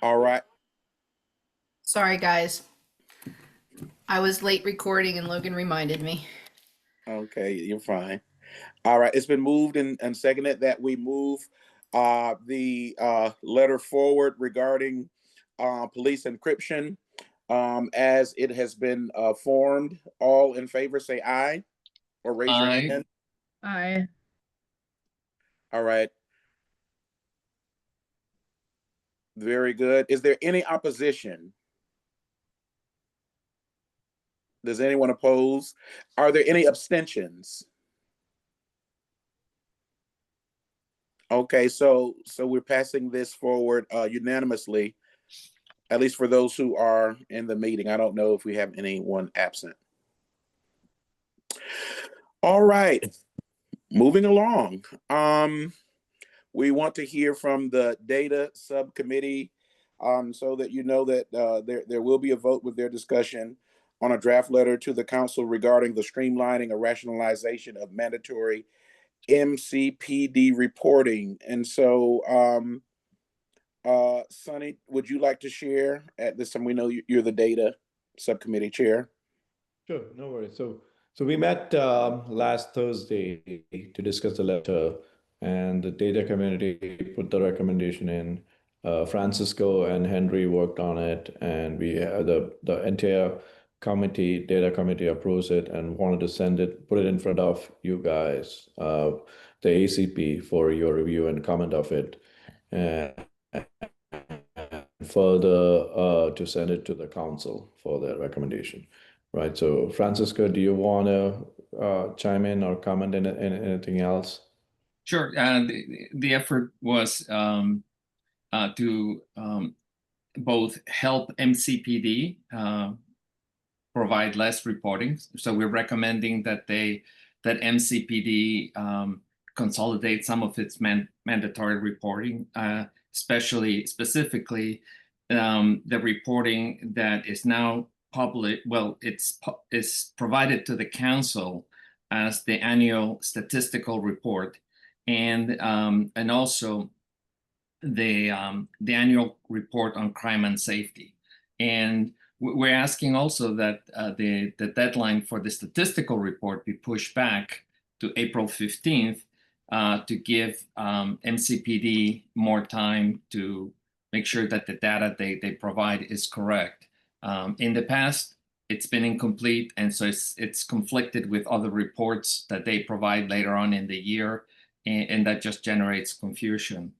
All right. Sorry, guys. I was late recording and Logan reminded me. Okay, you're fine. All right. It's been moved and seconded that we move the letter forward regarding police encryption as it has been formed. All in favor say aye or raise your Aye. hand. Aye. All right. Very good. Is there any opposition? Does anyone oppose? Are there any abstentions? Okay, so we're passing this forward unanimously, at least for those who are in the meeting. I don't know if we have anyone absent. All right, moving along. We want to hear from the data subcommittee, so that you know that there will be a vote with their discussion on a draft letter to the council regarding the streamlining or rationalization of mandatory MCPD reporting. And so, Sonny, would you like to share at this time? We know you're the data subcommittee chair. Sure, no worries. So we met last Thursday to discuss the letter, and the data community put the recommendation in. Francisco and Henry worked on it, and we had the entire committee, data committee, approves it and wanted to put it in front of you guys, the ACP, for your review and comment of it, and further to send it to the council for their recommendation. Right. So, Francisco, do you want to chime in or comment in anything else? Sure. The effort was to both help MCPD provide less reporting. So we're recommending that MCPD consolidate some of its mandatory reporting, specifically the reporting that is now public. Well, it's provided to the council as the annual statistical report, and also the annual report on crime and safety. And we're asking also that the deadline for the statistical report be pushed back to April 15th to give MCPD more time to make sure that the data they provide is correct. In the past, it's been incomplete, and so it's conflicted with other reports that they provide later on in the year, and that just generates confusion.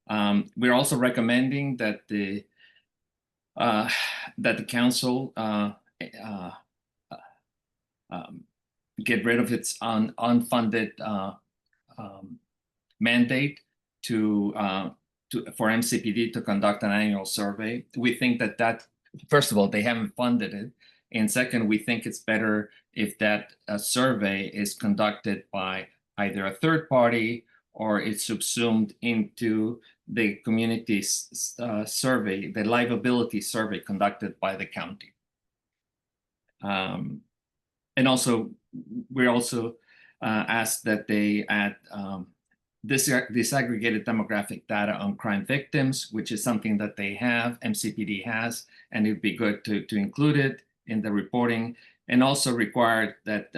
We're also recommending that the council get rid of its unfunded mandate for MCPD to conduct an annual survey. We think that first of all, they haven't funded it, and second, we think it's better if that survey is conducted by either a third party or it's subsumed into the community's survey, the livability survey conducted by the county. And also, we also asked that they add disaggregated demographic data on crime victims, which is something that they have, MCPD has, and it'd be good to include it in the reporting, and also required that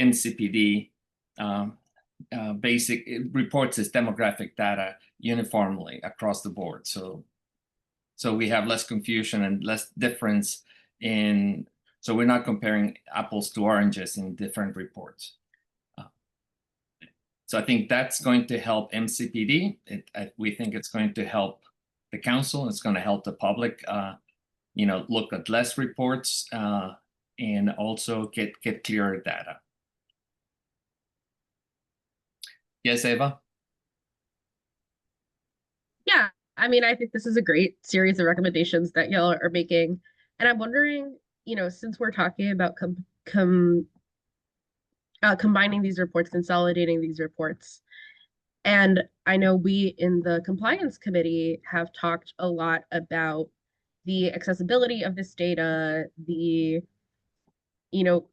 MCPD it reports its demographic data uniformly across the board. So we have less confusion and less difference so we're not comparing apples to oranges in different reports. So I think that's going to help MCPD. We think it's going to help the council. It's going to help the public, look at less reports and also get clearer data. Yes, Eva? Yeah, I mean, I think this is a great series of recommendations that y'all are making. And I'm wondering, since we're talking about combining these reports, consolidating these reports, and I know we in the compliance committee have talked a lot about the accessibility of this data, the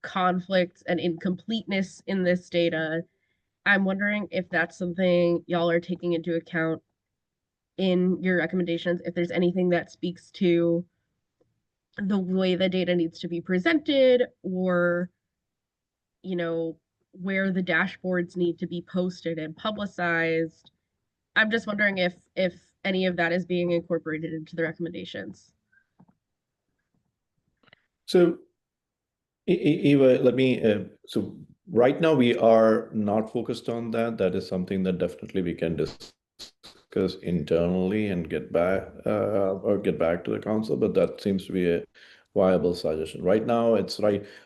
conflicts and incompleteness in this data. I'm wondering if that's something y'all are taking into account in your recommendations, if there's anything that speaks to the way the data needs to be presented, or, you know, where the dashboards need to be posted and publicized. I'm just wondering if any of that is being incorporated into the recommendations. So, Eva, let me, so right now we are not focused on that. That is something that definitely we can discuss internally and get back to the council, but that seems to be a viable suggestion. Right now,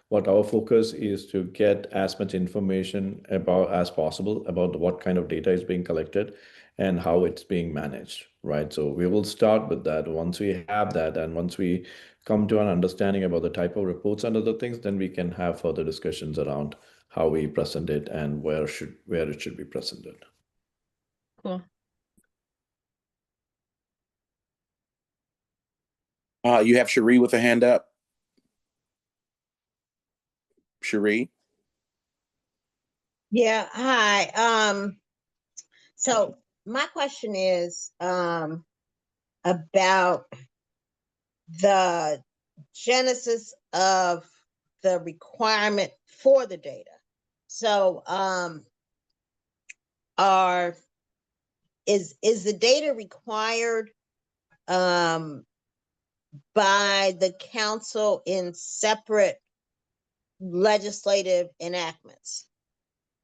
what our focus is to get as much information about as possible about what kind of data is being collected and how it's being managed, right? So we will start with that. Once we have that, and once we come to an understanding about the type of reports and other things, then we can have further discussions around how we present it and where it should be presented. Cool. You have Cherie with a hand up. Cherie? Yeah, hi. So my question is about the genesis of the requirement for the data. So is the data required by the council in separate legislative enactments,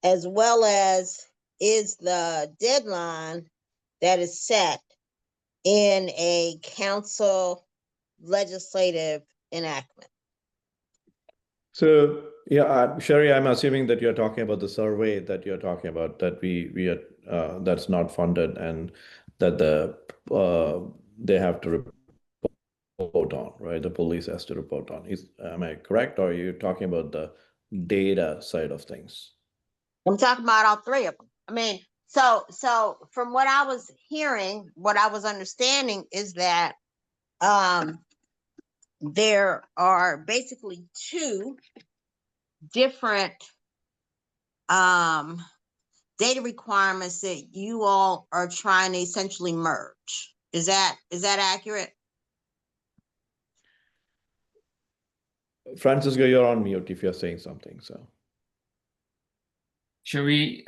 as well as is the deadline that is set in a council legislative enactment? So yeah, Sherry, I'm assuming that you're talking about the survey that you're talking about, that we are that's not funded, and that they have to report on, right? The police has to report on. Am I correct, or are you talking about the data side of things? I'm talking about all three of them. I mean, so from what I was hearing, what I was understanding is that there are basically two different data requirements that you all are trying to essentially merge. Is that accurate? Francisco, you're on mute if you're saying something. So, Cherie,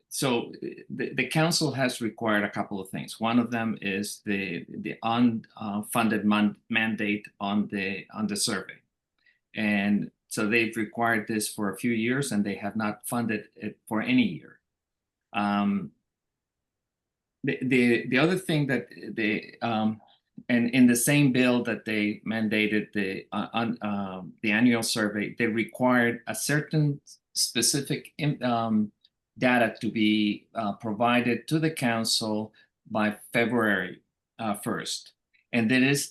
so the council has required a couple of things. One of them is the unfunded mandate on the survey, and so they've required this for a few years, and they have not funded it for any year. The other thing that they and in the same bill that they mandated the annual survey, they required a certain specific data to be provided to the council by February 1st. And that is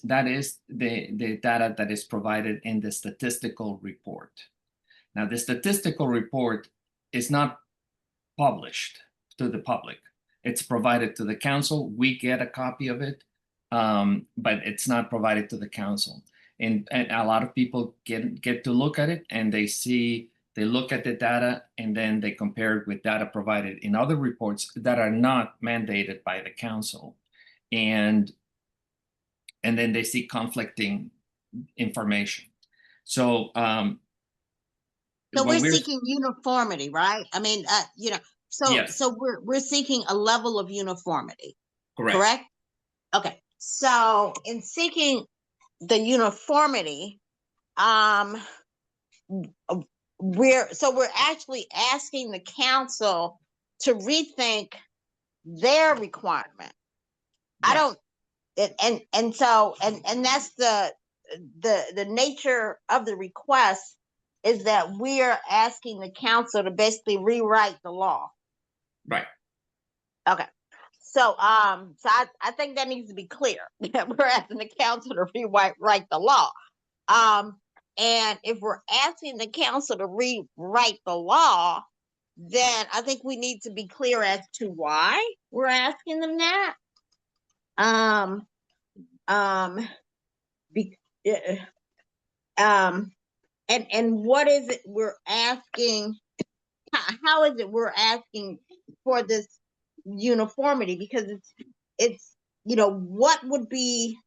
the data that is provided in the statistical report. Now, the statistical report is not published to the public. It's provided to the council. We get a copy of it, but it's not provided to the council. And a lot of people get to look at it, and they look at the data, and then they compare it with data provided in other reports that are not mandated by the council. And then they see conflicting information. So we're seeking uniformity, right? I mean, yes. So we're seeking a level of uniformity. Correct? Okay. So in seeking the uniformity, we're actually asking the council to rethink their requirement. Yes. And that's the nature of the request, is that we are asking the council to basically rewrite the law. Right. Okay. So I think that needs to be clear. We're asking the council to rewrite the law. And if we're asking the council to rewrite the law, then I think we need to be clear as to why we're asking them that. And what is it we're asking? How is it we're asking for this uniformity? Because it's, you know, what would be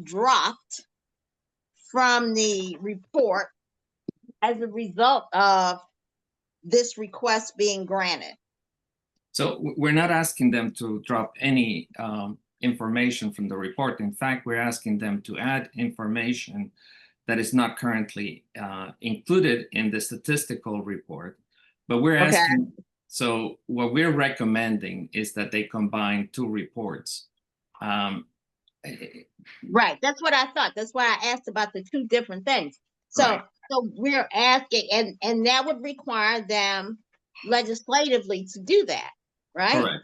dropped from the report as a result of this request being granted? So we're not asking them to drop any information from the report. In fact, we're asking them to add information that is not currently included in the statistical report. But we're Okay. asking, so what we're recommending is that they combine two reports. Right. That's what I thought. That's why I asked about the two different things. So, Right. so we're asking, and that would require them legislatively to do that, right? Correct.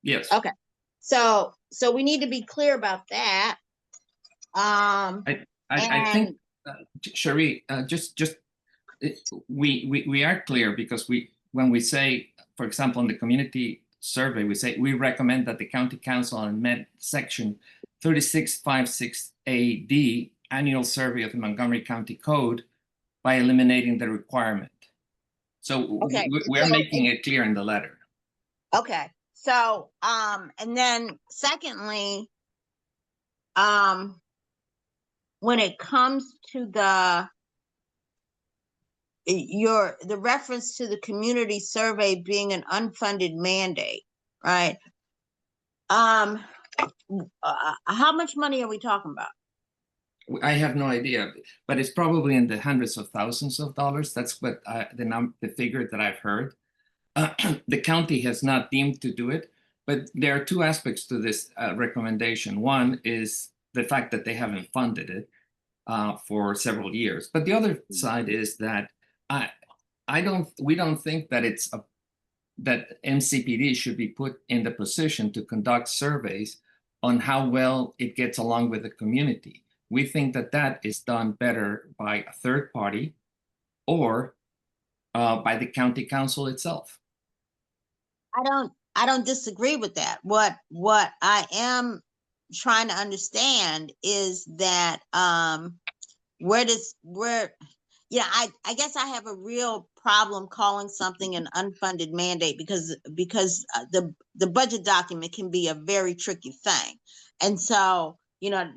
Yes. Okay. So we need to be clear about that. I think, Cherie, we are clear because when we say, for example, in the community survey, we say we recommend that the county council amend section 3656AD annual survey of the Montgomery County Code by eliminating the requirement. So Okay, we're so- making it clear in the letter. Okay. So, and then secondly, when it comes to the reference to the community survey being an unfunded mandate, right? How much money are we talking about? I have no idea, but it's probably in the hundreds of thousands of dollars. That's what the figure that I've heard. The county has not deemed to do it, but there are two aspects to this recommendation. One is the fact that they haven't funded it for several years, but the other side is that we don't think that that MCPD should be put in the position to conduct surveys on how well it gets along with the community. We think that that is done better by a third party or by the county council itself. I don't disagree with that. What I am trying to understand is that I guess I have a real problem calling something an unfunded mandate because the budget document can be a very tricky thing. And so, you know,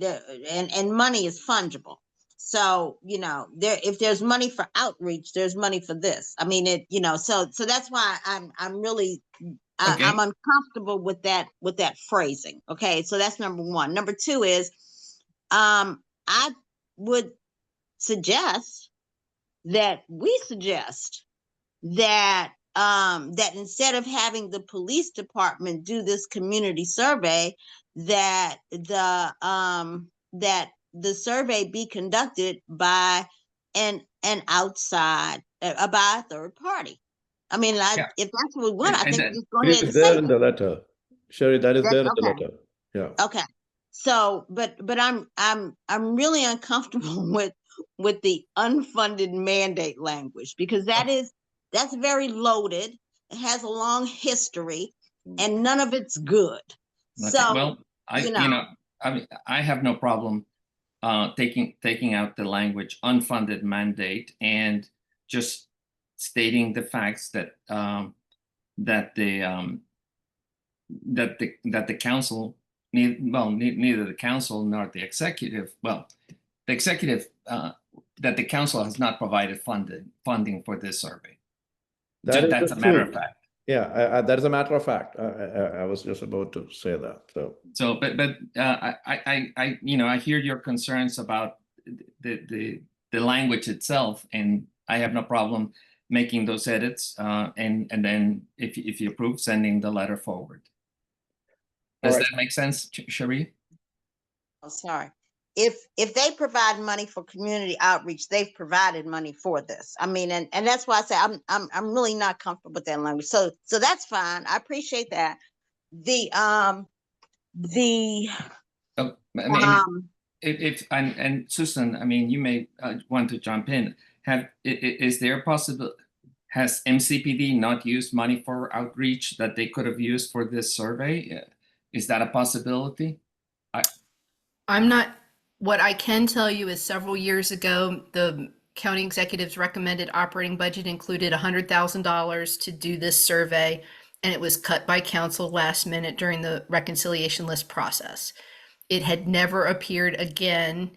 and money is fungible. So, you know, if there's money for outreach, there's money for this. I mean, so that's why I'm really Okay. I'm uncomfortable with that phrasing. Okay, so that's number one. Number two is I would suggest that that instead of having the police department do this community survey, that the survey be conducted by an outside by a third party. I mean, if that's what we want, I And think that- just go It ahead is and there say in that. the letter. Sherry, that is That's there in the okay. letter. Yeah. Okay. So, but I'm really uncomfortable with the unfunded mandate language because that's very loaded. It has a long history and none of it's good. Okay, So, well, I mean, I have no problem taking out the language unfunded mandate and just stating the facts that that the council neither the council nor the executive, the executive that the council has not provided funding for this survey. That's a matter of fact. Yeah, that is a matter of fact. I was just about to say that. So, but I hear your concerns about the language itself, and I have no problem making those edits, and then if you approve, sending the letter forward. Does All right. that make sense, Cherie? oh, sorry. If they provide money for community outreach, they've provided money for this. I mean, and that's why I say I'm really not comfortable with that language. So that's fine. I appreciate that. And Susan, I mean, you may want to jump in. Is there a possibility? Has MCPD not used money for outreach that they could have used for this survey? Is that a possibility? I'm not, what I can tell you is several years ago, the county executive's recommended operating budget included $100,000 to do this survey. and it was cut by council last minute during the reconciliation list process. It had never appeared again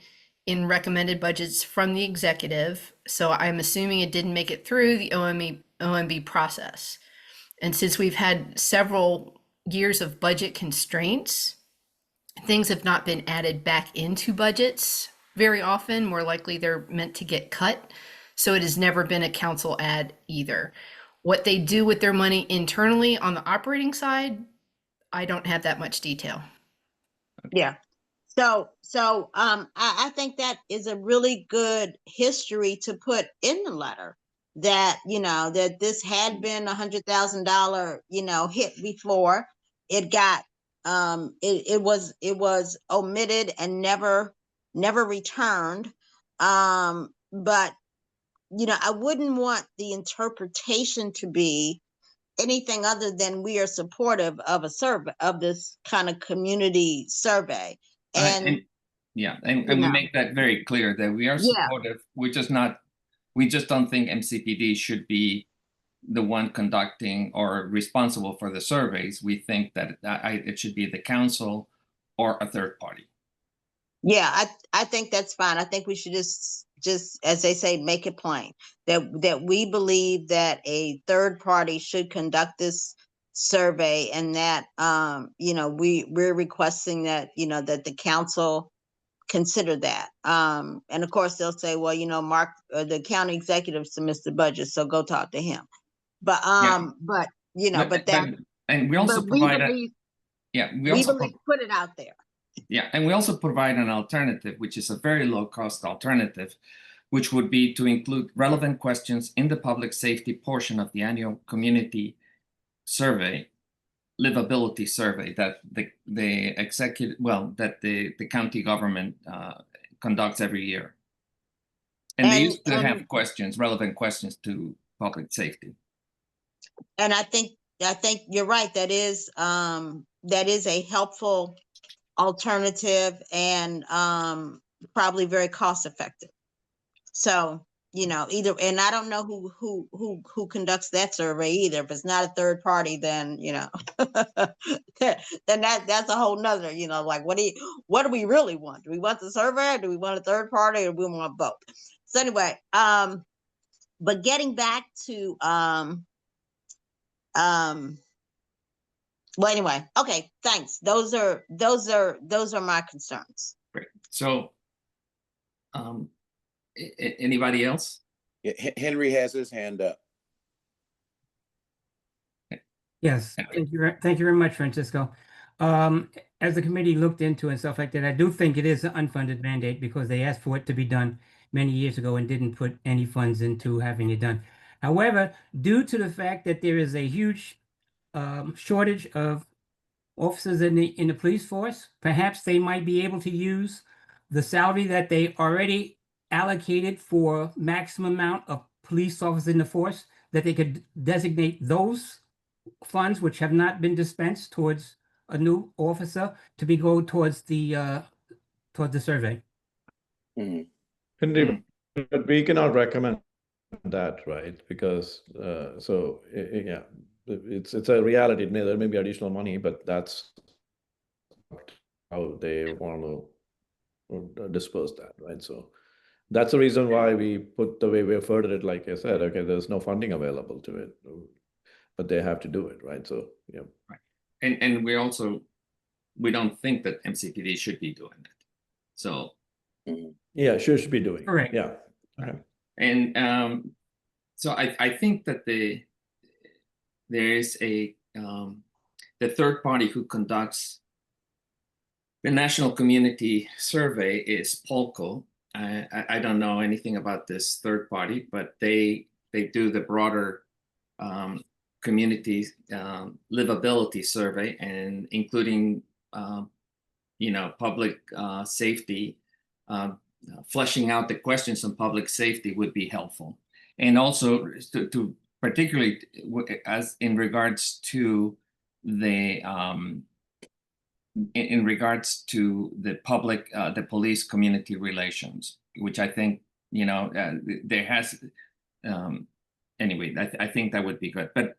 in recommended budgets from the executive, so I'm assuming it didn't make it through the OMB process. And since we've had several years of budget constraints, things have not been added back into budgets very often. More likely they're meant to get cut. So it has never been a council ad either. What they do with their money internally on the operating side, I don't have that much detail. Yeah. So I think that is a really good history to put in the letter, that, you know, that this had been $100,000, you know, hit before. It got it was omitted and never returned. But you know, I wouldn't want the interpretation to be anything other than we are supportive of a survey, of this kind of community survey. And yeah, and you we know. make that very clear that we are Yeah. supportive. We just don't think MCPD should be the one conducting or responsible for the surveys. We think that it should be the council or a third party. Yeah, I think that's fine. I think we should just as they say, make it plain that we believe that a third party should conduct this survey, and that you know, we're requesting that, you know, that the council consider that. And of course they'll say, well, you know, Mark, the county executive submits the budget, so go talk to him. But but you know, but that, and we also but we provide believe, we we also believe, put it out there. Yeah, and we also provide an alternative, which is a very low-cost alternative, which would be to include relevant questions in the public safety portion of the annual community survey, livability survey, that the executive, well, that the county government conducts every year. And they used to have questions, relevant questions to public safety. And I think you're right. That is a helpful alternative, and probably very cost effective. So, you know, either, and I don't know who conducts that survey either. If it's not a third party, then, you know, then that's a whole nother, you know, like, what do we really want? Do we want the survey, or do we want a third party, or do we want both? So anyway, but getting back to well, anyway, okay, thanks. Those are my concerns. Great. So, anybody else? Yeah, Henry has his hand up. Yes, thank you very much, Francisco. As the committee looked into and stuff like that, I do think it is an unfunded mandate, because they asked for it to be done many years ago and didn't put any funds into having it done. However, due to the fact that there is a huge shortage of officers in the police force, perhaps they might be able to use the salary that they already allocated for maximum amount of police officers in the force, that they could designate those funds which have not been dispensed towards a new officer to be go towards the survey. Henry, but we cannot recommend that, right? Because yeah, it's a reality. There may be additional money, but that's how they want to disperse that, right? So that's the reason why we put the way we furthered it. Like I said, okay, there's no funding available to it, but they have to do it, right? So yeah, right. And we don't think that MCPD should be doing it. So yeah, should be doing. Correct. Yeah. Okay. And so I think that there is the third party who conducts the National Community Survey is Polco. I don't know anything about this third party, but they do the broader community livability survey, and including you know, public safety. Fleshing out the questions on public safety would be helpful, and also to particularly as in regards to the in regards to the public, the police community relations, which I think, you know, there has anyway. I think that would be good. But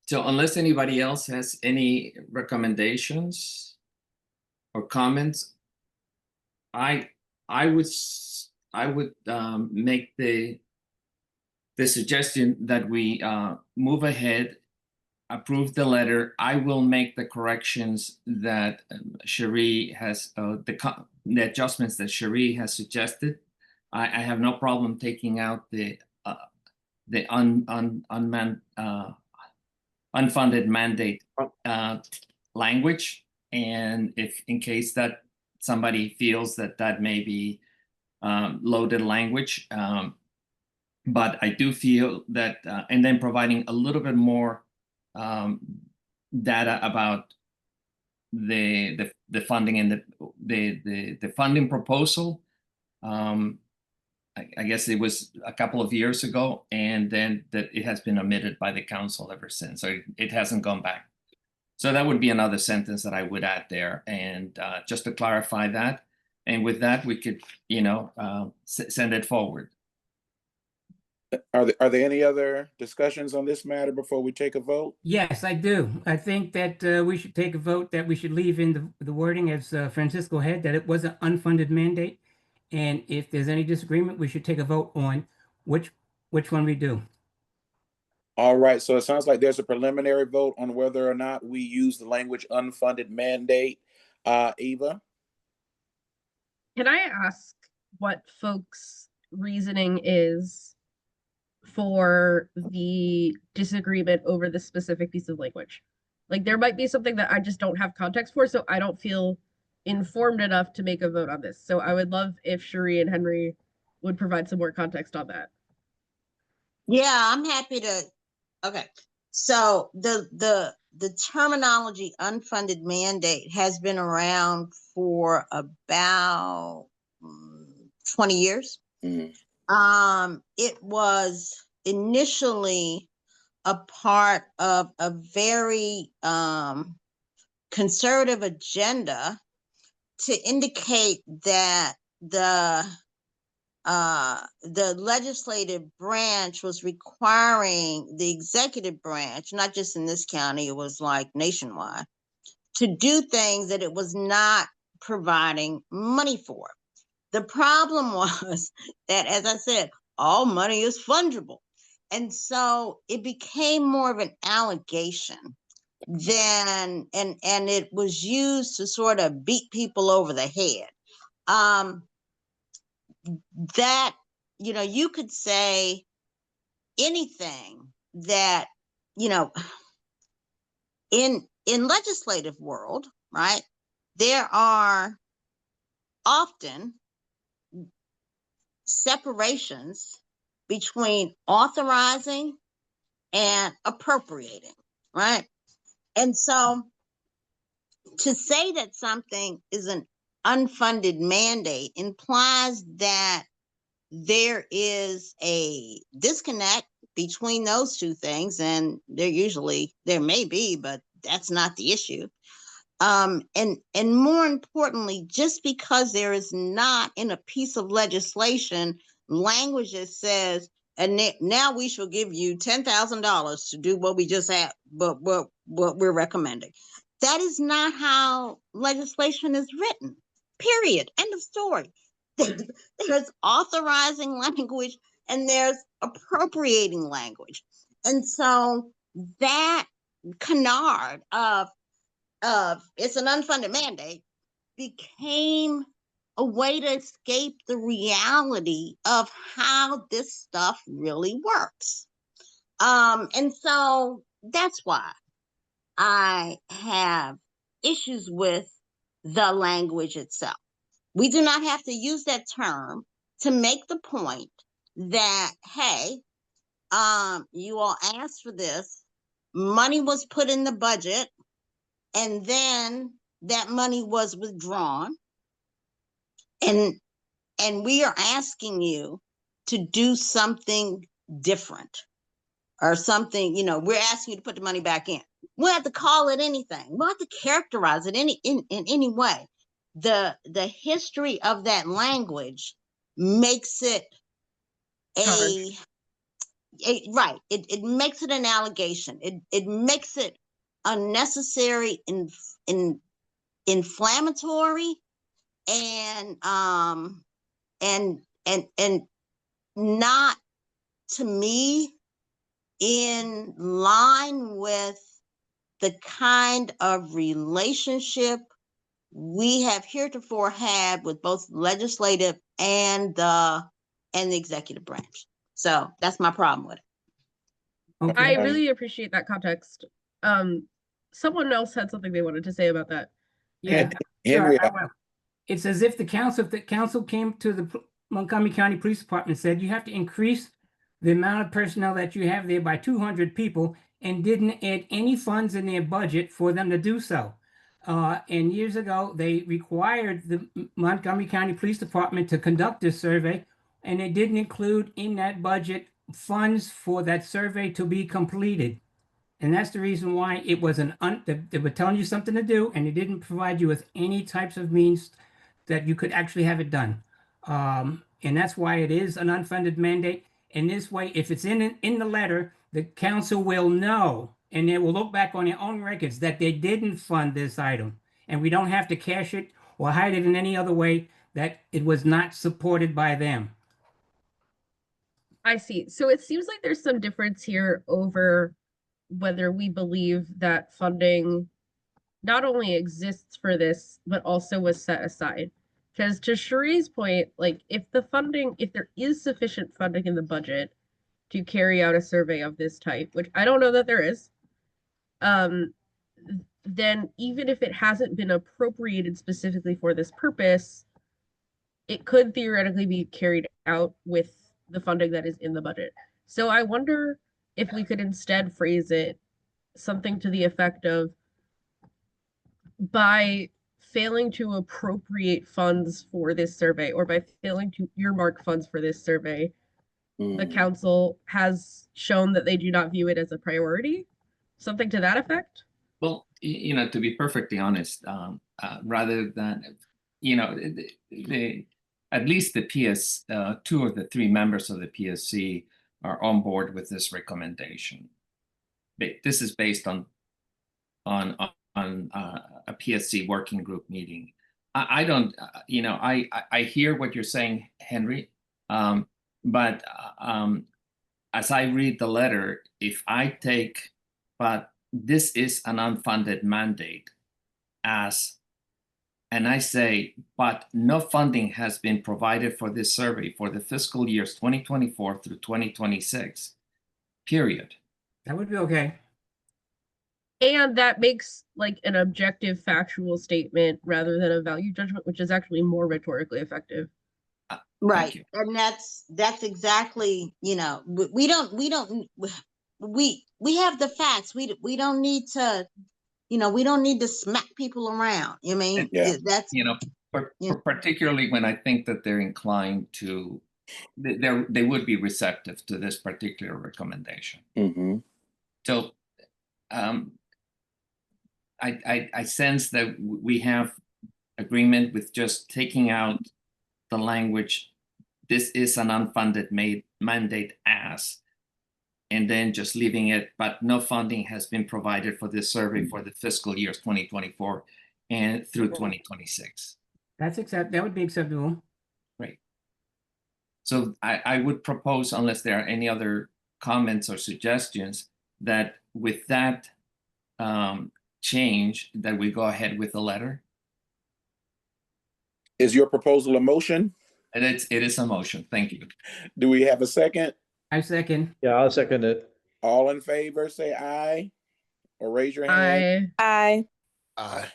So unless anybody else has any recommendations or comments, I would make the suggestion that we move ahead, approve the letter. I will make the corrections that Cherie has, the adjustments that Cherie has suggested. I have no problem taking out the unfunded mandate language, and if in case that somebody feels that may be loaded language, but I do feel that, and then providing a little bit more data about the funding and the funding proposal. I guess it was a couple of years ago, and then that it has been omitted by the council ever since, so it hasn't gone back. So that would be another sentence that I would add there, and just to clarify that. And with that, we could, send it forward. Are there any other discussions on this matter before we take a vote? Yes, I do. I think that we should take a vote that we should leave in the wording as Francisco had, that it was an unfunded mandate. And if there's any disagreement, we should take a vote on which one we do. All right, so it sounds like there's a preliminary vote on whether or not we use the language unfunded mandate. Eva? Can I ask what folks' reasoning is for the disagreement over the specific piece of language? Like, there might be something that I just don't have context for, so I don't feel informed enough to make a vote on this. So I would love if Cherie and Henry would provide some more context on that. Yeah, I'm happy to. Okay, so the terminology unfunded mandate has been around for about 20 years. Mm-hmm. It was initially a part of a very conservative agenda to indicate that the legislative branch was requiring the executive branch, not just in this county, it was like nationwide, to do things that it was not providing money for. The problem was that, as I said, all money is fungible. And so it became more of an allegation than, and it was used to sort of beat people over the head. That, you could say anything that, in legislative world, right, there are often separations between authorizing and appropriating, right? And so to say that something is an unfunded mandate implies that there is a disconnect between those two things, and there may be, but that's not the issue. And more importantly, just because there is not in a piece of legislation language that says, and now we shall give you $10,000 to do what we just had, but what we're recommending. That is not how legislation is written. Period. End of story. There's authorizing language and there's appropriating language. And so that canard of it's an unfunded mandate became a way to escape the reality of how this stuff really works. And so that's why I have issues with the language itself. We do not have to use that term to make the point that, hey, you all asked for this, money was put in the budget, and then that money was withdrawn. And we are asking you to do something different or something, we're asking you to put the money back in. We don't have to call it anything. We don't have to characterize it in any way. The history of that language makes it right. It makes it an allegation. It makes it unnecessary inflammatory and not, to me, in line with the kind of relationship we have heretofore had with both legislative and the executive branch. So that's my problem with it. Okay. I really appreciate that context. Someone else had something they wanted to say about that. Yeah. Henry, Sure, I will. It's as if the council came to the Montgomery County Police Department and said, you have to increase the amount of personnel that you have there by 200 people, and didn't add any funds in their budget for them to do so. And years ago, they required the Montgomery County Police Department to conduct this survey, and they didn't include in that budget funds for that survey to be completed. And that's the reason why it was they were telling you something to do, and they didn't provide you with any types of means that you could actually have it done. And that's why it is an unfunded mandate. And this way, if it's in the letter, the council will know, and they will look back on their own records that they didn't fund this item. And we don't have to cash it or hide it in any other way, that it was not supported by them. I see. So it seems like there's some difference here over whether we believe that funding not only exists for this, but also was set aside. Because to Cherie's point, like if there is sufficient funding in the budget to carry out a survey of this type, which I don't know that there is, then even if it hasn't been appropriated specifically for this purpose, it could theoretically be carried out with the funding that is in the budget. So I wonder if we could instead phrase it something to the effect of, by failing to appropriate funds for this survey, or by failing to earmark funds for this survey, the council has shown that they do not view it as a priority, something to that effect. Well, to be perfectly honest, rather than, at least the PS, 2 of the 3 members of the PSC are on board with this recommendation. This is based on a PSC working group meeting. I don't, I hear what you're saying, Henry, but as I read the letter, if I take, but this is an unfunded mandate, and I say, but no funding has been provided for this survey for the fiscal years 2024 through 2026, period. That would be okay. And that makes like an objective factual statement rather than a value judgment, which is actually more rhetorically effective. Right. And that's exactly, we have the facts. We don't need to, we don't need to smack people around. I mean, Yeah. that's, particularly when I think that they're inclined to, they would be receptive to this particular recommendation. Mm-hmm. So I sense that we have agreement with just taking out the language, this is an unfunded mandate and then just leaving it, but no funding has been provided for this survey for the fiscal years 2024 and through 2026. That would be acceptable. Right. So I would propose, unless there are any other comments or suggestions, that with that change, that we go ahead with the letter. Is your proposal a motion? And it is a motion. Thank you. Do we have a second? I second. Yeah, I'll second it. All in favor, say aye, or raise your hand. I Aye.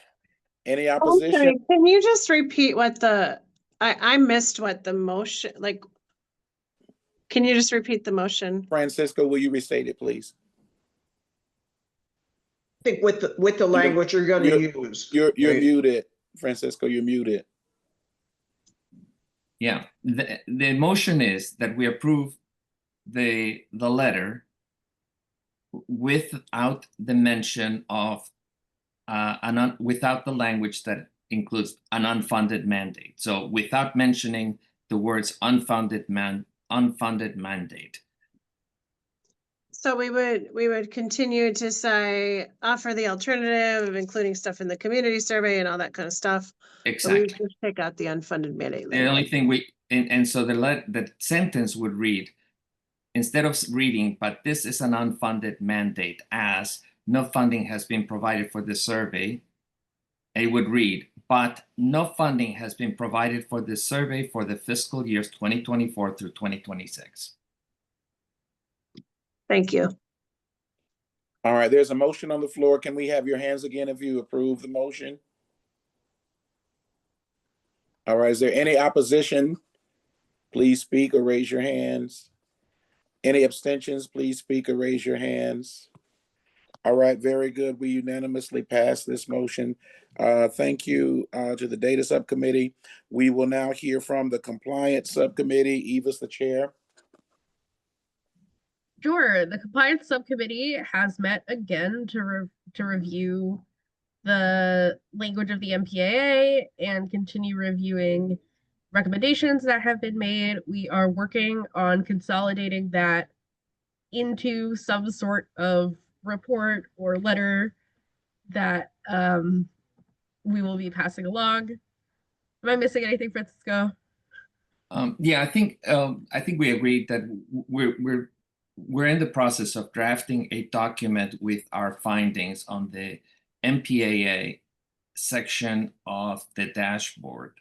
Any Okay, opposition? can you just repeat what I missed what the motion, like, can you just repeat the motion? Francisco, will you restate it, please? I think with the language you're going to use. You're Right. muted, Francisco. You're muted. Yeah, the motion is that we approve the letter without the mention of without the language that includes an unfunded mandate. So without mentioning the words unfunded mandate. So we would continue to say, offer the alternative of including stuff in the community survey and all that kind of stuff. But we Exactly. would just take out the unfunded mandate. The only language. thing and so the sentence would read, instead of reading, but this is an unfunded mandate as no funding has been provided for the survey, it would read, but no funding has been provided for this survey for the fiscal years 2024 through 2026. Thank you. All right, there's a motion on the floor. Can we have your hands again if you approve the motion? All right, is there any opposition? Please speak or raise your hands. Any abstentions? Please speak or raise your hands. All right, very good. We unanimously passed this motion. Thank you to the Data Subcommittee. We will now hear from the Compliance Subcommittee. Eva's the chair. Sure. The Compliance Subcommittee has met again to review the language of the MPAA and continue reviewing recommendations that have been made. We are working on consolidating that into some sort of report or letter that we will be passing along. Am I missing anything, Francisco? Yeah, I think we agreed that we're in the process of drafting a document with our findings on the MPAA section of the dashboard.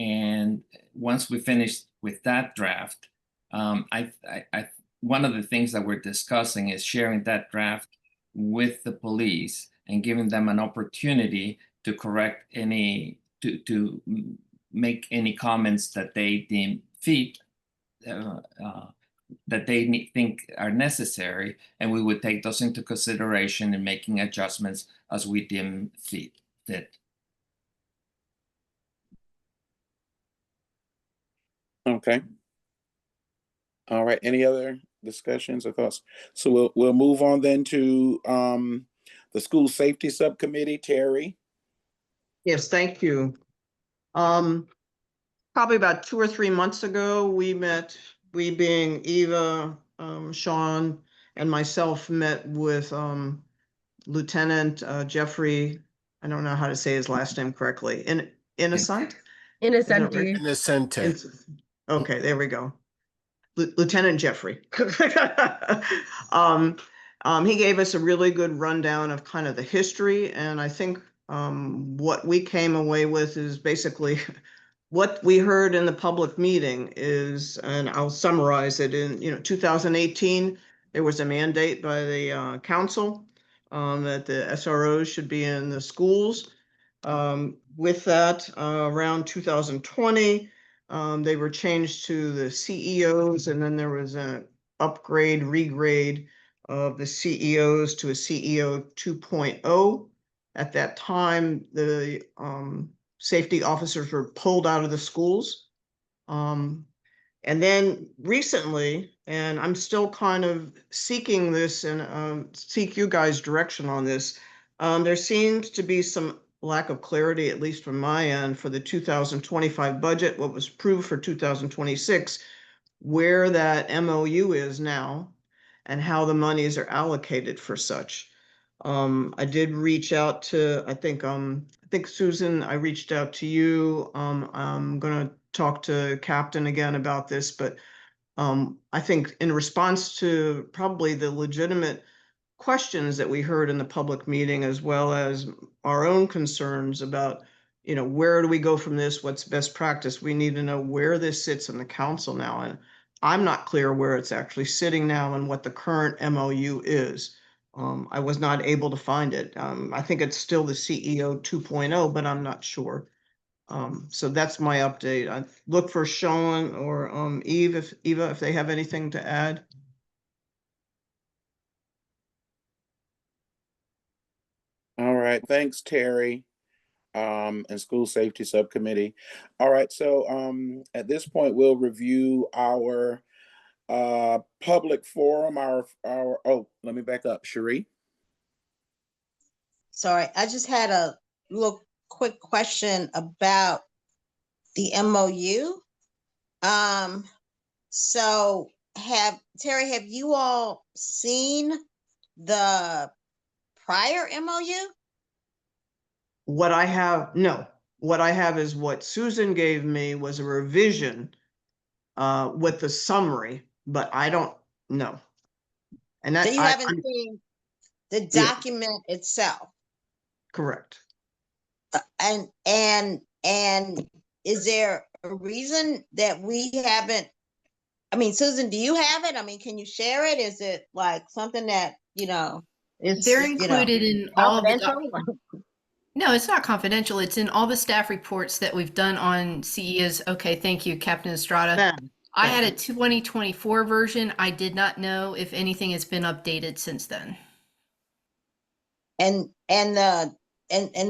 And once we finish with that draft, one of the things that we're discussing is sharing that draft with the police and giving them an opportunity to correct any, to make any comments that they deem fit, that they think are necessary, and we would take those into consideration in making adjustments as we deem fit. Okay. All right. Any other discussions or thoughts? So we'll move on then to the School Safety Subcommittee. Terry. Yes, thank you. Probably about 2 or 3 months ago, we being Eva, Sean, and myself met with Lieutenant Jeffrey, I don't know how to say his last name correctly, Innocent? Innocenti. Okay, there we go. Lieutenant Jeffrey. He gave us a really good rundown of kind of the history, and I think what we came away with is basically what we heard in the public meeting is, and I'll summarize it in, 2018, there was a mandate by the council that the SROs should be in the schools. With that, around 2020, they were changed to the CEOs, and then there was an regrade of the CEOs to a CEO 2.0. At that time, the safety officers were pulled out of the schools. And then recently, and I'm still kind of seeking this and seek you guys' direction on this, there seems to be some lack of clarity, at least from my end, for the 2025 budget, what was approved for 2026, where that MOU is now, and how the monies are allocated for such. I did reach out to, I think Susan, I reached out to you. I'm gonna talk to Captain again about this, but I think in response to probably the legitimate questions that we heard in the public meeting, as well as our own concerns about, where do we go from this? What's best practice? We need to know where this sits in the council now. And I'm not clear where it's actually sitting now and what the current MOU is. I was not able to find it. I think it's still the CEO 2.0, but I'm not sure. So that's my update. I look for Sean or Eva, if they have anything to add. All right. Thanks, Terry. And School Safety Subcommittee. All right. So at this point, we'll review our public forum, let me back up. Cherie? Sorry, I just had a little quick question about the MOU. So Terry, have you all seen the prior MOU? What I have, no, what I have is what Susan gave me was a revision with the summary, but I don't know. And So that, you I, haven't I'm seen the Yeah. document itself? correct. And is there a reason that we haven't? I mean, Susan, do you have it? I mean, can you share it? Is it like something that, is, They're included in all of the confidential? No, it's not confidential. It's in all the staff reports that we've done on CEA's. Okay, thank you, Captain Estrada. Then, I had a 2024 version. I did not know if anything has been updated since then. And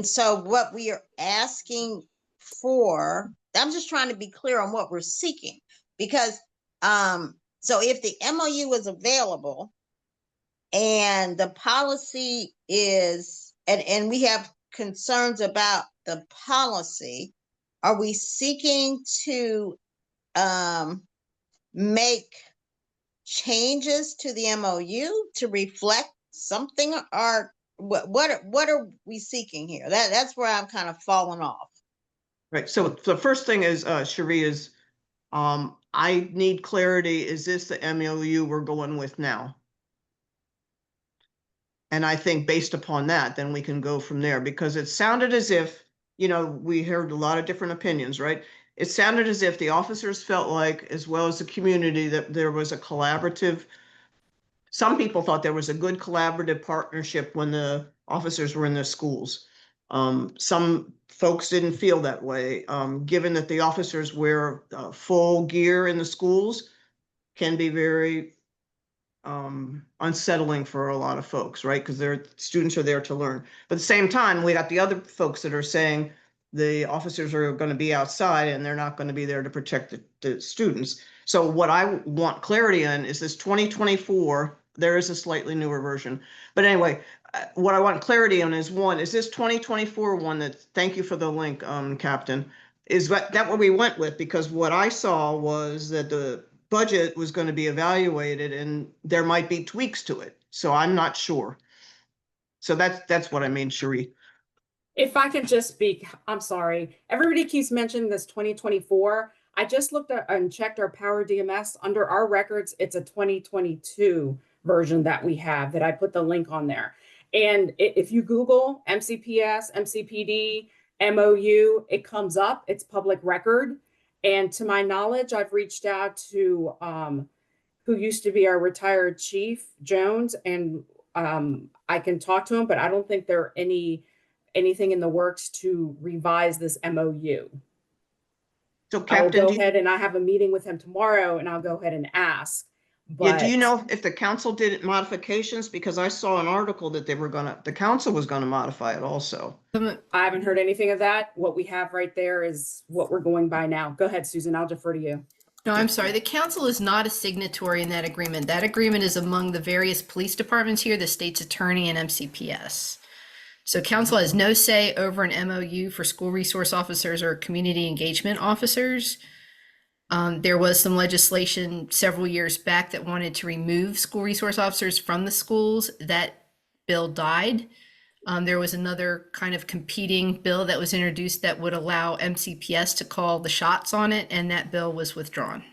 so what we are asking for, I'm just trying to be clear on what we're seeking, because so if the MOU is available and the policy is, and we have concerns about the policy, are we seeking to make changes to the MOU to reflect something, or what are we seeking here? That's where I'm kind of falling off. right, so the first thing is, Cherie, is I need clarity, is this the MOU we're going with now? And I think based upon that, then we can go from there, because it sounded as if, we heard a lot of different opinions, right? It sounded as if the officers felt like, as well as the community, that there was a collaborative. Some people thought there was a good collaborative partnership when the officers were in their schools. Some folks didn't feel that way, given that the officers wear full gear in the schools can be very unsettling for a lot of folks, right? Because their students are there to learn. But at the same time, we got the other folks that are saying the officers are going to be outside and they're not going to be there to protect the students. So what I want clarity on is this 2024, there is a slightly newer version. But anyway, what I want clarity on is one, is this 2024 one that, thank you for the link, Captain, is that what we went with? Because what I saw was that the budget was going to be evaluated and there might be tweaks to it. So I'm not sure. So that's what I mean, Cherie. If I could just speak, I'm sorry. Everybody keeps mentioning this 2024. I just looked at and checked our Power DMS. Under our records, it's a 2022 version that we have, that I put the link on there. And if you Google MCPS, MCPD, MOU, it comes up, it's public record. And to my knowledge, I've reached out to who used to be our retired chief, Jones, and I can talk to him, but I don't think there are anything in the works to revise this MOU. So I'll Captain, go ahead and I have a meeting with him tomorrow and I'll go ahead and ask. do you know if the council did modifications? Because I saw an article that the council was gonna modify it also. I haven't heard anything of that. What we have right there is what we're going by now. Go ahead, Susan, I'll defer to you. No, I'm sorry. The council is not a signatory in that agreement. That agreement is among the various police departments here, the state's attorney, and MCPS. So council has no say over an MOU for school resource officers or community engagement officers. There was some legislation several years back that wanted to remove school resource officers from the schools. That bill died. There was another kind of competing bill that was introduced that would allow MCPS to call the shots on it, and that bill was withdrawn.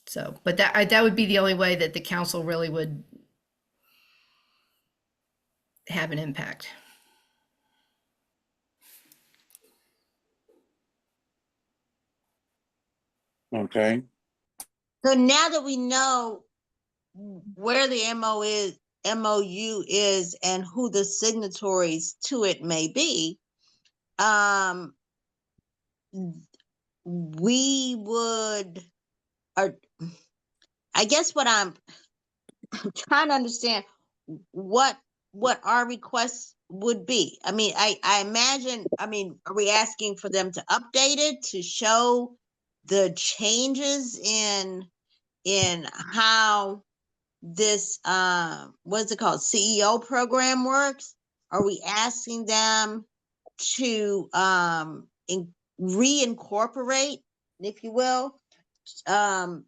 So, but that would be the only way that the council really would have an impact. Okay. So now that we know where the MOU is and who the signatories to it may be, we would, or I guess what I'm trying to understand, what our requests would be. I mean, I imagine, are we asking for them to update it to show the changes in how this what's it called, CEO program works? Are we asking them to reincorporate, if you will,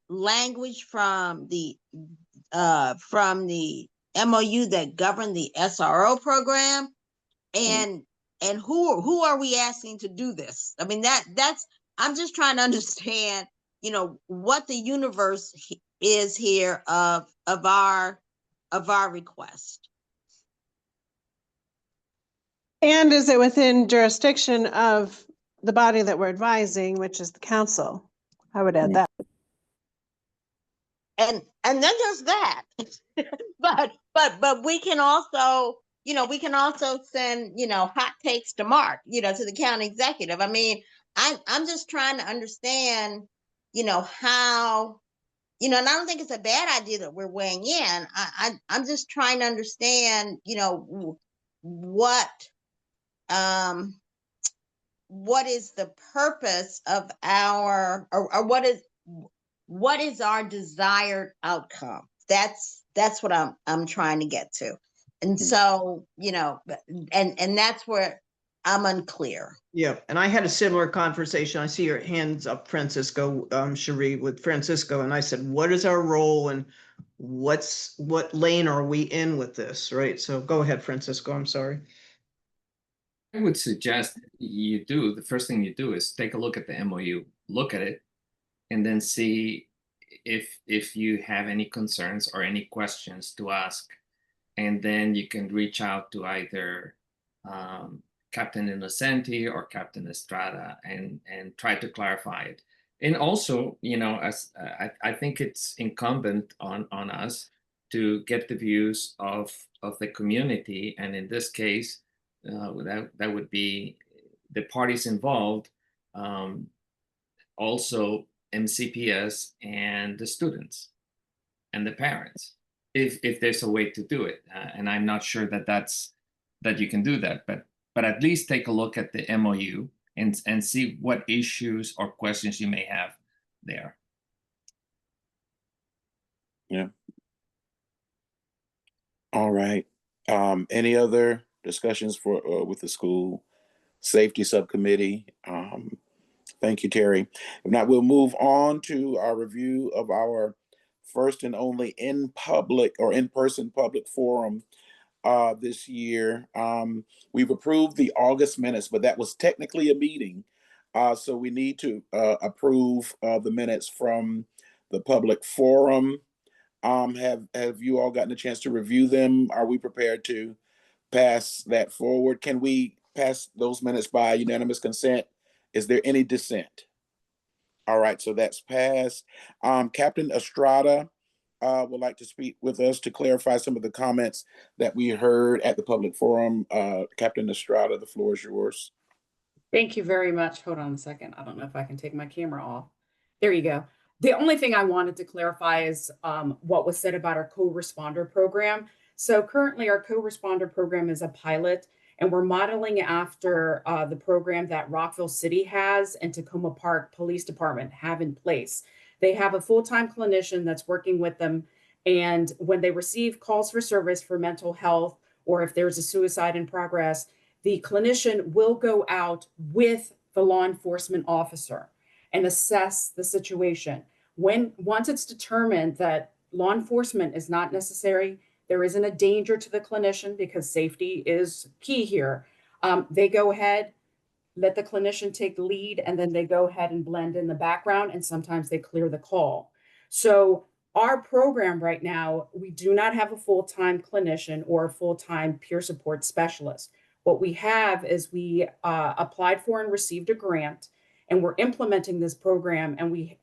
language from the MOU that govern the SRO program, and who are we asking to do this? I mean, that's I'm just trying to understand, what the universe is here of our request. And is it within jurisdiction of the body that we're advising, which is the council? I would add that. And then there's that. but we can also, send, hot takes to Mark, to the county executive. I mean, I'm just trying to understand, how, and I don't think it's a bad idea that we're weighing in. I'm just trying to understand, what is the purpose of our, or what is our desired outcome? That's what I'm trying to get to. And so, and that's where I'm unclear. Yeah, and I had a similar conversation. I see your hands up, Francisco, Cherie, with Francisco, and I said, what is our role and what lane are we in with this, right? So go ahead, Francisco, I'm sorry. I would suggest the first thing you do is take a look at the MOU, look at it, and then see if you have any concerns or any questions to ask. And then you can reach out to either Captain Innocenti or Captain Estrada and try to clarify it. And also, as I think it's incumbent on us to get the views of the community, and in this case, that would be the parties involved, also MCPS and the students and the parents, if there's a way to do it. And I'm not sure that you can do that, but at least take a look at the MOU and see what issues or questions you may have there. Yeah. All right. Any other discussions with the school safety subcommittee? Thank you, Terry. If not, we'll move on to our review of our first and only in-person public forum this year. We've approved the August minutes, but that was technically a meeting. So we need to approve the minutes from the public forum. Have you all gotten a chance to review them? Are we prepared to pass that forward? Can we pass those minutes by unanimous consent? Is there any dissent? All right, so that's passed. Captain Estrada would like to speak with us to clarify some of the comments that we heard at the public forum. Captain Estrada, the floor is yours. Thank you very much. Hold on a second. I don't know if I can take my camera off. There you go. The only thing I wanted to clarify is what was said about our co-responder program. So currently our co-responder program is a pilot, and we're modeling after the program that Rockville City has and Tacoma Park Police Department have in place. They have a full-time clinician that's working with them. And when they receive calls for service for mental health, or if there's a suicide in progress, the clinician will go out with the law enforcement officer and assess the situation. Once it's determined that law enforcement is not necessary, there isn't a danger to the clinician because safety is key here. They go ahead, let the clinician take the lead, and then they go ahead and blend in the background, and sometimes they clear the call. So our program right now, we do not have a full-time clinician or a full-time peer support specialist. What we have is we applied for and received a grant, and we're implementing this program. And we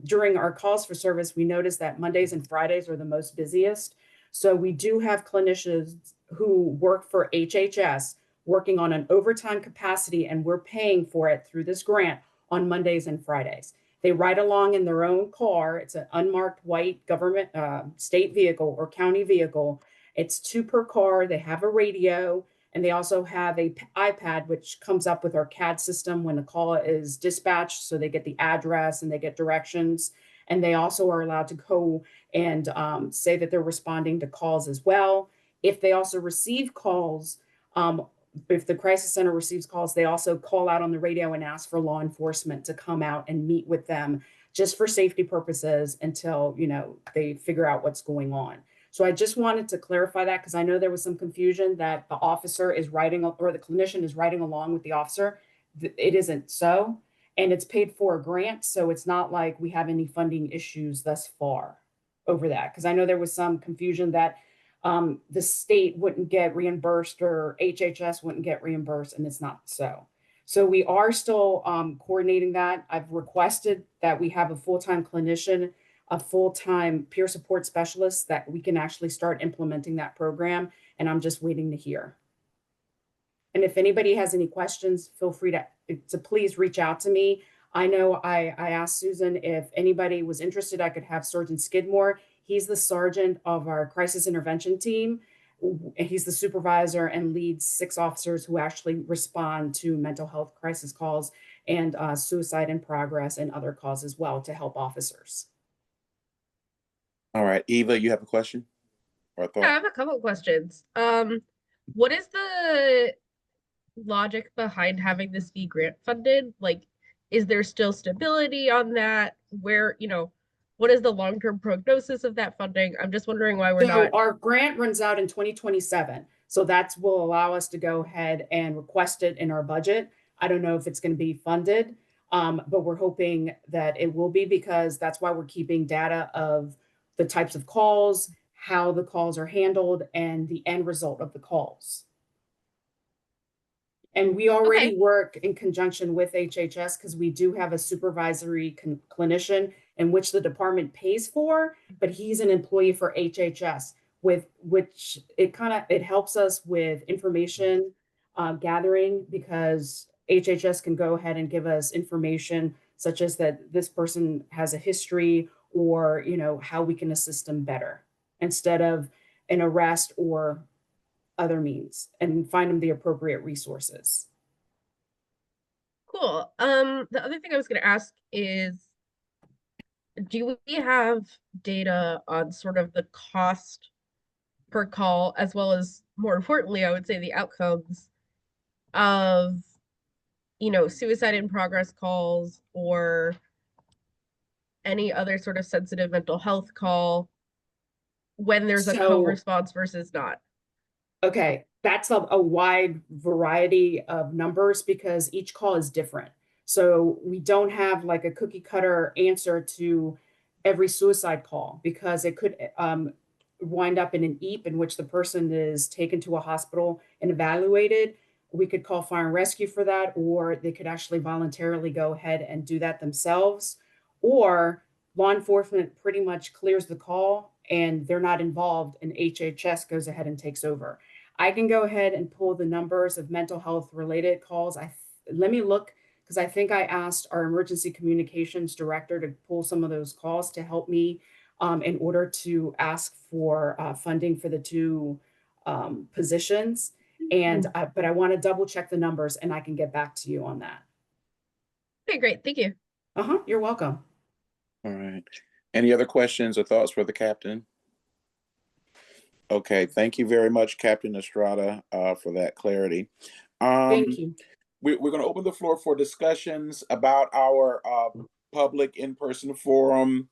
during our calls for service, we noticed that Mondays and Fridays are the most busiest. So we do have clinicians who work for HHS working on an overtime capacity, and we're paying for it through this grant on Mondays and Fridays. They ride along in their own car. It's an unmarked white government state vehicle or county vehicle. It's 2 per car. They have a radio, and they also have a iPad, which comes up with our CAD system when the call is dispatched. So they get the address and they get directions. And they also are allowed to go and say that they're responding to calls as well. If they also receive calls, if the crisis center receives calls, they also call out on the radio and ask for law enforcement to come out and meet with them just for safety purposes until, they figure out what's going on. So I just wanted to clarify that because I know there was some confusion that the officer is writing or the clinician is writing along with the officer. It isn't so, and it's paid for a grant. So it's not like we have any funding issues thus far over that. Because I know there was some confusion that the state wouldn't get reimbursed or HHS wouldn't get reimbursed, and it's not so. So we are still coordinating that. I've requested that we have a full-time clinician, a full-time peer support specialist that we can actually start implementing that program. And I'm just waiting to hear. And if anybody has any questions, feel free to please reach out to me. I know I asked Susan if anybody was interested, I could have Sergeant Skidmore. He's the sergeant of our crisis intervention team. He's the supervisor and leads 6 officers who actually respond to mental health crisis calls and suicide in progress and other calls as well to help officers. All right, Eva, you have a question or a thought? Yeah, I have a couple of questions. What is the logic behind having this be grant funded? Like, is there still stability on that? Where, what is the long-term prognosis of that funding? I'm just wondering why we're not. Our grant runs out in 2027. So that will allow us to go ahead and request it in our budget. I don't know if it's going to be funded, but we're hoping that it will be, because that's why we're keeping data of the types of calls, how the calls are handled, and the end result of the calls. And we already work in conjunction with HHS because we do have a supervisory clinician in which the department pays for, but he's an employee for HHS, with which it helps us with information gathering, because HHS can go ahead and give us information such as that this person has a history, or how we can assist them better instead of an arrest or other means, and find them the appropriate resources. Cool. The other thing I was going to ask is, do we have data on sort of the cost per call, as well as, more importantly, I would say, the outcomes of, suicide in progress calls or any other sort of sensitive mental health call when there's a co-response versus not? Okay, that's a wide variety of numbers because each call is different. So we don't have like a cookie cutter answer to every suicide call, because it could wind up in an EAP in which the person is taken to a hospital and evaluated. We could call fire and rescue for that, or they could actually voluntarily go ahead and do that themselves, or law enforcement pretty much clears the call and they're not involved, and HHS goes ahead and takes over. I can go ahead and pull the numbers of mental health related calls. Let me look, because I think I asked our emergency communications director to pull some of those calls to help me in order to ask for funding for the 2 positions. And but I want to double check the numbers, and I can get back to you on that. Okay, great. Thank you. You're welcome. All right. Any other questions or thoughts for the captain? Okay, thank you very much, Captain Estrada, for that clarity. Thank you. We're going to open the floor for discussions about our public in-person forum.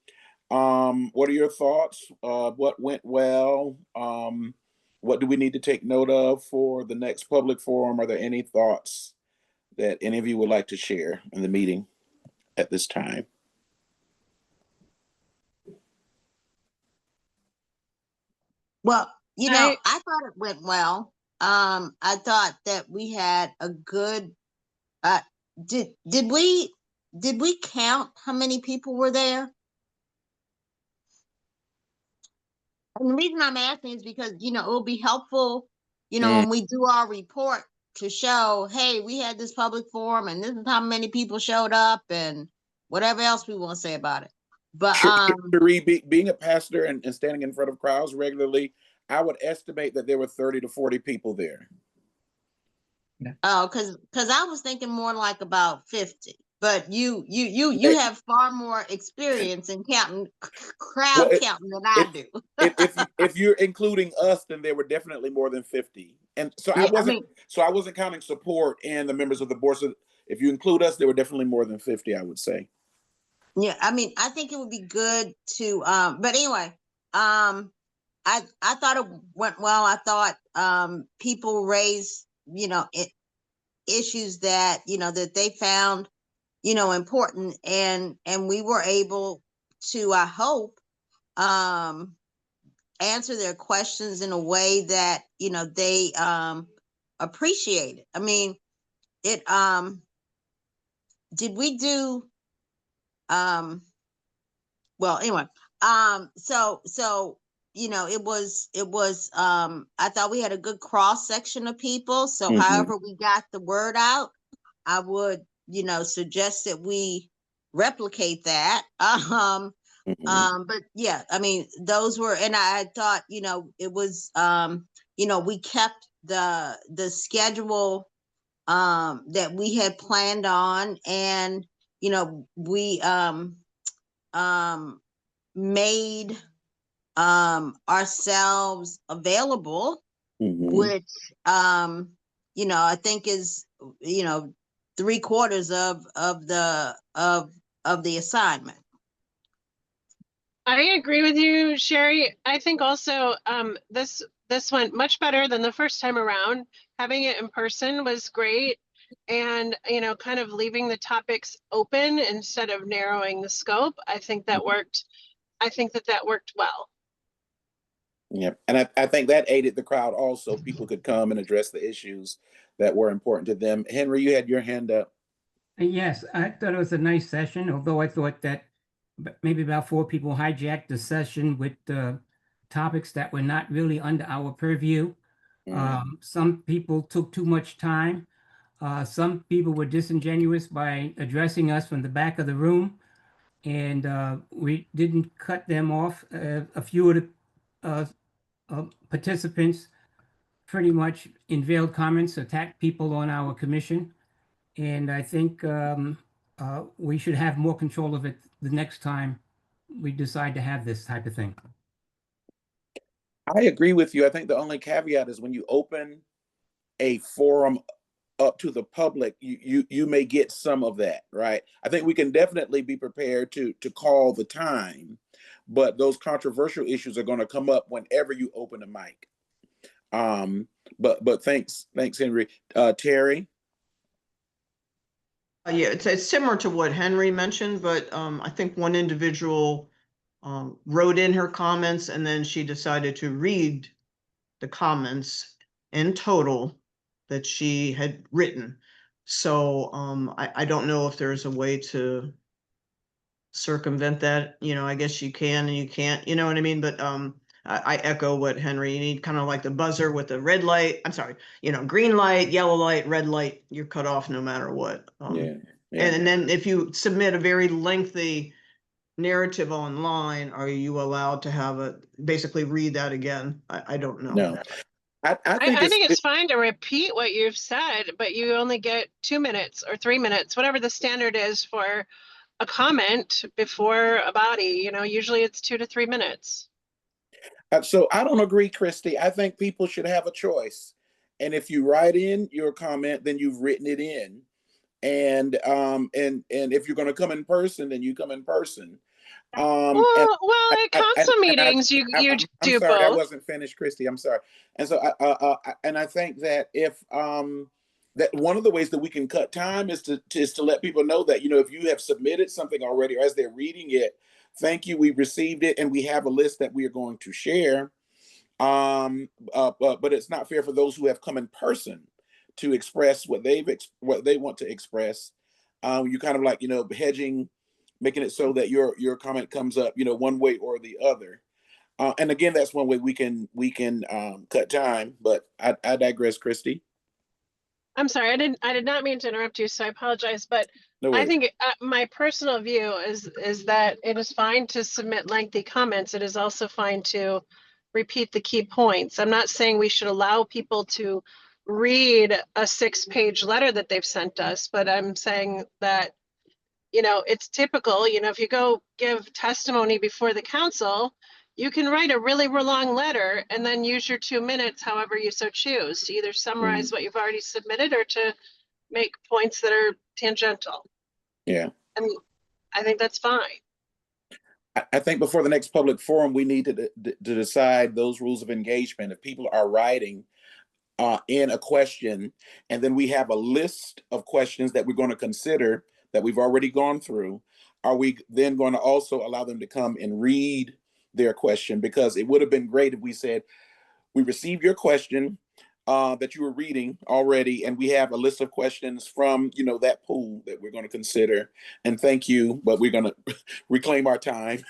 What are your thoughts? What went well? What do we need to take note of for the next public forum? Are there any thoughts that any of you would like to share in the meeting at this time? Well, I thought it went well. I thought that we had a good, did we count how many people were there? And the reason I'm asking is because, it will be helpful, when we do our report, to show, hey, we had this public forum and this is how many people showed up and whatever else we want to say about it. But being a pastor and standing in front of crowds regularly, I would estimate that there were 30 to 40 people there. Oh, because I was thinking more like about 50. But you have far more experience in counting counting than I do. if you're including us, then there were definitely more than 50. And so I wasn't counting support and the members of the board. So if you include us, there were definitely more than 50, I would say. Yeah, I mean, I think it would be good to, but anyway, I thought it went well. I thought, people raised, issues that, that they found, important, and we were able to, I hope, answer their questions in a way that, they, appreciate it. I mean, it, did we do, well, anyway, so, it was, I thought we had a good cross section of people. So Mhm. however we got the word out, I would, suggest that we replicate that. But yeah, I mean, those were, and I thought, it was, we kept the schedule, that we had planned on, and, we, made, ourselves available, Mhm. which, I think is, 3/4 of the assignment. I agree with you, Sherry. I think also this went much better than the first time around. Having it in person was great, and kind of leaving the topics open instead of narrowing the scope. I think that worked. I think that worked well. Yeah, and I think that aided the crowd also. People could come and address the issues that were important to them. Henry, you had your hand up. Yes, I thought it was a nice session, although I thought that maybe about 4 people hijacked the session with topics that were not really under our purview. Some people took too much time. Some people were disingenuous by addressing us from the back of the room, and we didn't cut them off. A few of the participants pretty much in veiled comments attacked people on our commission. And I think we should have more control of it the next time we decide to have this type of thing. I agree with you. I think the only caveat is when you open a forum up to the public, you may get some of that, right? I think we can definitely be prepared to call the time, but those controversial issues are going to come up whenever you open a mic. But thanks, Henry. Terry. Yeah, it's similar to what Henry mentioned, but I think one individual wrote in her comments, and then she decided to read the comments in total that she had written. So I don't know if there's a way to circumvent that. I guess you can and you can't, you know what I mean? But I echo what Henry, you need kind of like the buzzer with the red light. I'm sorry, green light, yellow light, red light, you're cut off no matter what. Yeah. And then if you submit a very lengthy narrative online, are you allowed to basically read that again? I don't know. No. I think it's fine to repeat what you've said, but you only get 2 minutes or 3 minutes, whatever the standard is for a comment before a body. Usually it's 2 to 3 minutes. So I don't agree, Christy. I think people should have a choice. And if you write in your comment, then you've written it in. And if you're going to come in person, then you come in person. Well, at council meetings, you I'm do sorry, I both. wasn't finished, Christy. I'm sorry. And so I think that if that one of the ways that we can cut time is to let people know that, if you have submitted something already, or as they're reading it, thank you, we received it, and we have a list that we are going to share. But it's not fair for those who have come in person to express what they want to express. You kind of like, hedging, making it so that your comment comes up, one way or the other. And again, that's one way we can cut time. But I digress, Christy. I'm sorry, I did not mean to interrupt you, so I apologize. But No I worries. think my personal view is that it is fine to submit lengthy comments. It is also fine to repeat the key points. I'm not saying we should allow people to read a 6-page letter that they've sent us, but I'm saying that, it's typical, if you go give testimony before the council, you can write a really long letter and then use your 2 minutes, however you so choose, to either summarize what you've already submitted or to make points that are tangential. Yeah. And I think that's fine. I think before the next public forum, we need to decide those rules of engagement. If people are writing in a question, and then we have a list of questions that we're going to consider that we've already gone through, are we then going to also allow them to come and read their question? Because it would have been great if we said, we received your question that you were reading already, and we have a list of questions from, you know, that pool that we're going to consider. And thank you, but we're going to reclaim our time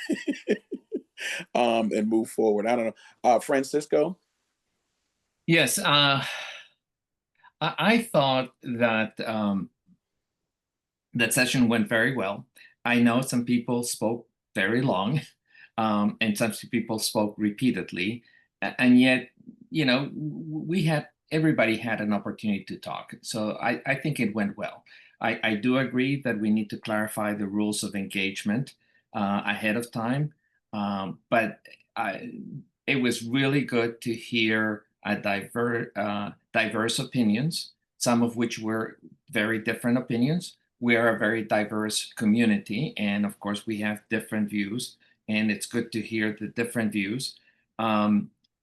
and move forward. I don't know. Francisco? Yes, I thought that that session went very well. I know some people spoke very long, and some people spoke repeatedly, and yet, you know, everybody had an opportunity to talk. So I think it went well. I do agree that we need to clarify the rules of engagement ahead of time, but it was really good to hear diverse opinions, some of which were very different opinions. We are a very diverse community, and of course we have different views, and it's good to hear the different views.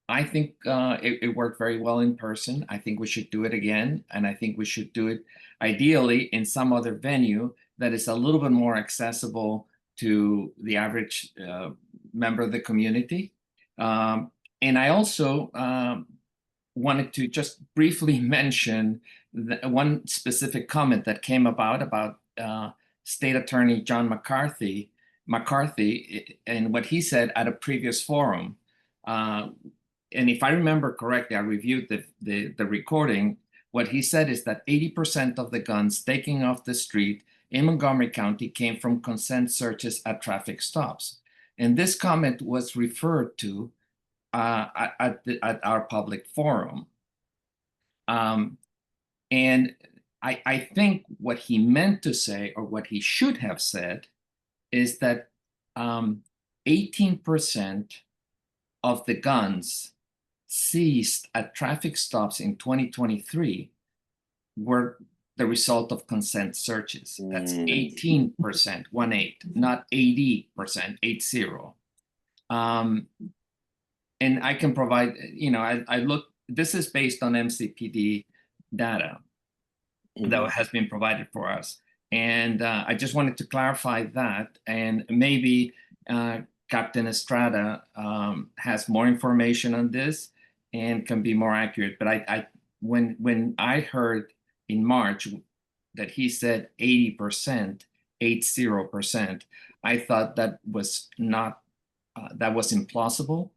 I think it worked very well in person. I think we should do it again, and I think we should do it ideally in some other venue that is a little bit more accessible to the average member of the community. And I also wanted to just briefly mention one specific comment that came about State Attorney John McCarthy, and what he said at a previous forum. And if I remember correctly, I reviewed the recording. What he said is that 80% of the guns taken off the street in Montgomery County came from consent searches at traffic stops. And this comment was referred to at our public forum. And I think what he meant to say, or what he should have said, is that 18% of the guns seized at traffic stops in 2023 were the result of consent searches. That's 18%, 18, not 80%, 80. And I can provide, you know, I look, this is based on MCPD data that has been provided for us. And I just wanted to clarify that, and maybe Captain Estrada has more information on this and can be more accurate. But when I heard in March that he said 80%, 80%, I thought that was not, that was implausible.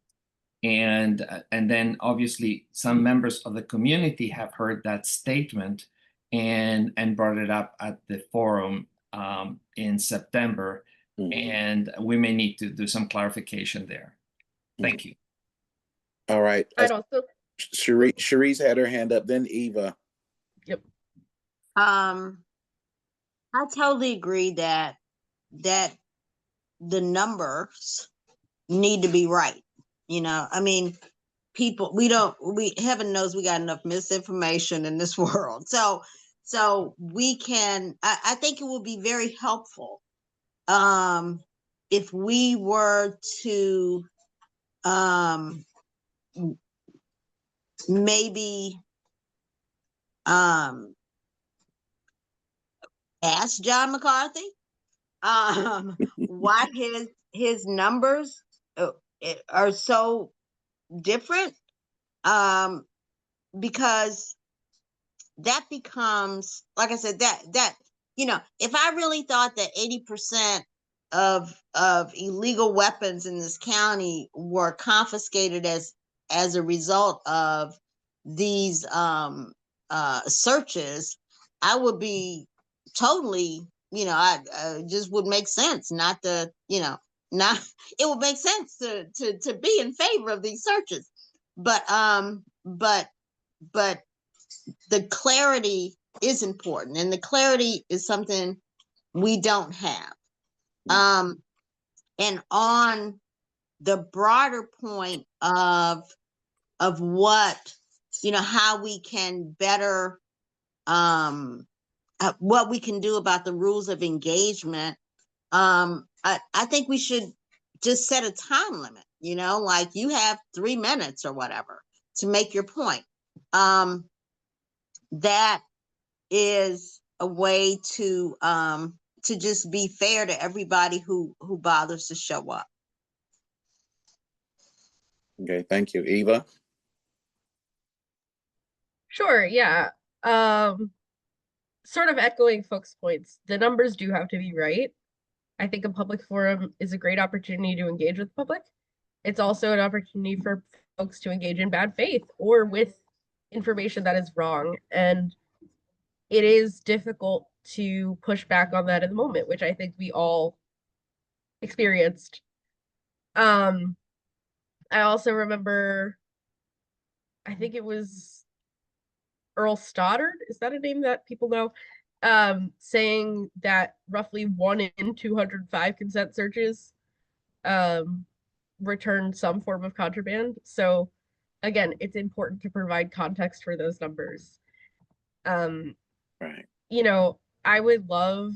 And then obviously some members of the community have heard that statement and brought it up at the forum in September. And we may need to do some clarification there. Thank you. All right. I'd also, Cherise had her hand up, then Eva. yep. I totally agree that the numbers need to be right. You know, I mean, people, heaven knows we got enough misinformation in this world. So we can, I think it would be very helpful if we were to maybe ask John McCarthy why his numbers are so different, because that becomes, like I said, that you know, if I really thought that 80% of illegal weapons in this county were confiscated as a result of these searches, I would be totally, you know, I just would make sense not to, you know, not, it would make sense to be in favor of these searches, but the clarity is important, and the clarity is something we don't have. And on the broader point of what, you know, how we can better, what we can do about the rules of engagement, I think we should just set a time limit, you know, like you have 3 minutes or whatever to make your point. That is a way to just be fair to everybody who bothers to show up. Okay, thank you. Eva? Sure, yeah. Sort of echoing folks' points, the numbers do have to be right. I think a public forum is a great opportunity to engage with the public. It's also an opportunity for folks to engage in bad faith or with information that is wrong. And it is difficult to push back on that in the moment, which I think we all experienced. I also remember, I think it was Earl Stoddard, is that a name that people know? Saying that roughly 1 in 205 consent searches return some form of contraband. So again, it's important to provide context for those numbers. Right. You know, I would love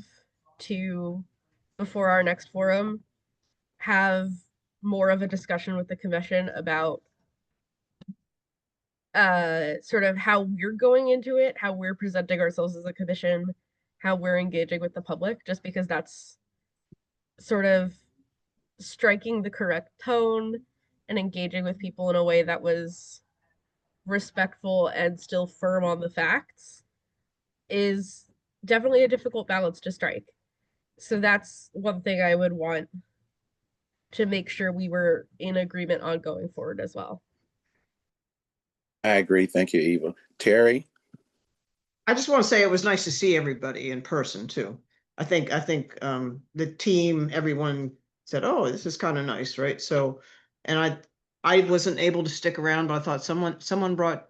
to, before our next forum, have more of a discussion with the commission about sort of how we're going into it, how we're presenting ourselves as a commission, how we're engaging with the public, just because that's sort of striking the correct tone and engaging with people in a way that was respectful and still firm on the facts is definitely a difficult balance to strike. So that's one thing I would want to make sure we were in agreement on going forward as well. I agree. Thank you, Eva. Terry? I just want to say it was nice to see everybody in person too. I think the team, everyone said, "Oh, this is kind of nice," right? So, and I wasn't able to stick around, but I thought someone brought